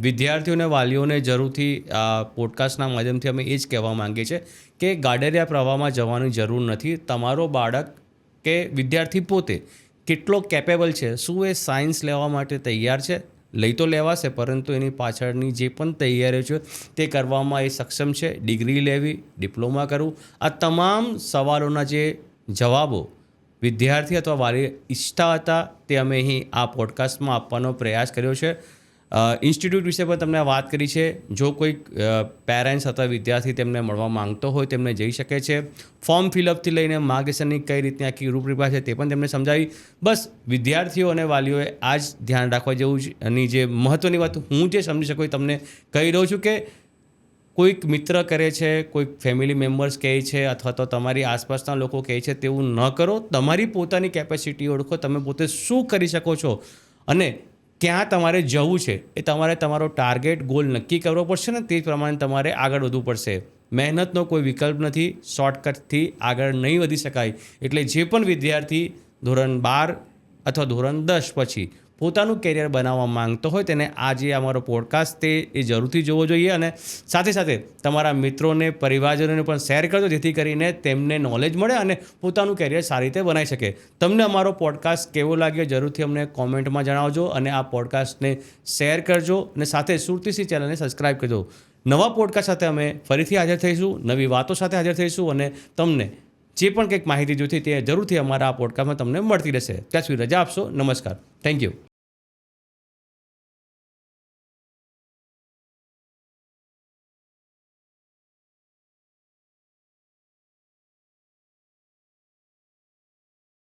વિદ્યાર્થીઓને, વાલીઓને જરૂરથી આ પોડકાસ્ટના માધ્યમથી અમે એ જ કહેવા માંગીએ છીએ કે ગાડરિયા પ્રવાહમાં જવાની જરૂર નથી. તમારો બાળક કે વિદ્યાર્થી પોતે કેટલો કેપેબલ છે, શું એ સાયન્સ લેવા માટે તૈયાર છે? લઈ તો લેવાશે પરંતુ એની પાછળની જે પણ તૈયારીઓ છે તે કરવામાં એ સક્ષમ છે. ડિગ્રી લેવી, ડિપ્લોમા કરવું, આ તમામ સવાલોના જે જવાબો વિદ્યાર્થી અથવા વાલી ઈચ્છતા હતા તે અમે અહીં આ પોડકાસ્ટમાં આપવાનો પ્રયાસ કર્યો છે. ઇન્સ્ટિટ્યૂટ વિશે પણ તમને વાત કરી છે. જો કોઈક પેરેન્ટ્સ અથવા વિદ્યાર્થી તેમને મળવા માંગતો હોય તેમને જઈ શકે છે. ફોર્મ ફિલઅપથી લઈને માર્ગદર્શનની કઈ રીતની આખી રૂપરેખા છે તે પણ તેમને સમજાવી. બસ વિદ્યાર્થીઓ અને વાલીઓએ આ જ ધ્યાન રાખવા જેવું છે. અને જે મહત્ત્વની વાત હું જે સમજી શકું એ તમને કહી રહ્યો છું કે કોઈક મિત્ર કરે છે, કોઈક ફેમિલી મેમ્બર્સ કહે છે અથવા તો તમારી આસપાસના લોકો કહે છે તેવું ન કરો. તમારી પોતાની કેપેસિટી ઓળખો, તમે પોતે શું કરી શકો છો અને ક્યાં તમારે જવું છે એ તમારો ટાર્ગેટ ગોલ નક્કી કરવો પડશે ને તે પ્રમાણે તમારે આગળ વધવું પડશે. મહેનતનો કોઈ વિકલ્પ નથી. શોર્ટકટથી આગળ નહીં વધી શકાય. એટલે જે પણ વિદ્યાર્થી ધોરણ 12 અથવા ધોરણ 10 પછી પોતાનું કેરિયર બનાવવા માંગતો હોય તેને આજે અમારો પોડકાસ્ટ તે એ જરૂરથી જોવો જોઈએ અને સાથે સાથે તમારા મિત્રોને, પરિવારજનોને પણ શેર કરજો જેથી કરીને તેમને નોલેજ મળે અને પોતાનું કેરિયર સારી રીતે બનાવી શકે. તમને અમારો પોડકાસ્ટ કેવો લાગ્યો જરૂરથી અમને કોમેન્ટમાં જણાવજો અને આ પોડકાસ્ટને શેર કરજો અને સાથે સુરતીસી ચેનલને સબસ્ક્રાઈબ કરજો. નવા પોડકાસ્ટ સાથે અમે ફરીથી હાજર થઈશું, નવી વાતો સાથે હાજર થઈશું અને તમને જે પણ કંઈક માહિતી જોઈતી તે જરૂરથી અમારા આ પોડકાસ્ટમાં તમને મળતી રહેશે. ત્યાં સુધી રજા આપશો. નમસ્કાર. Thank you.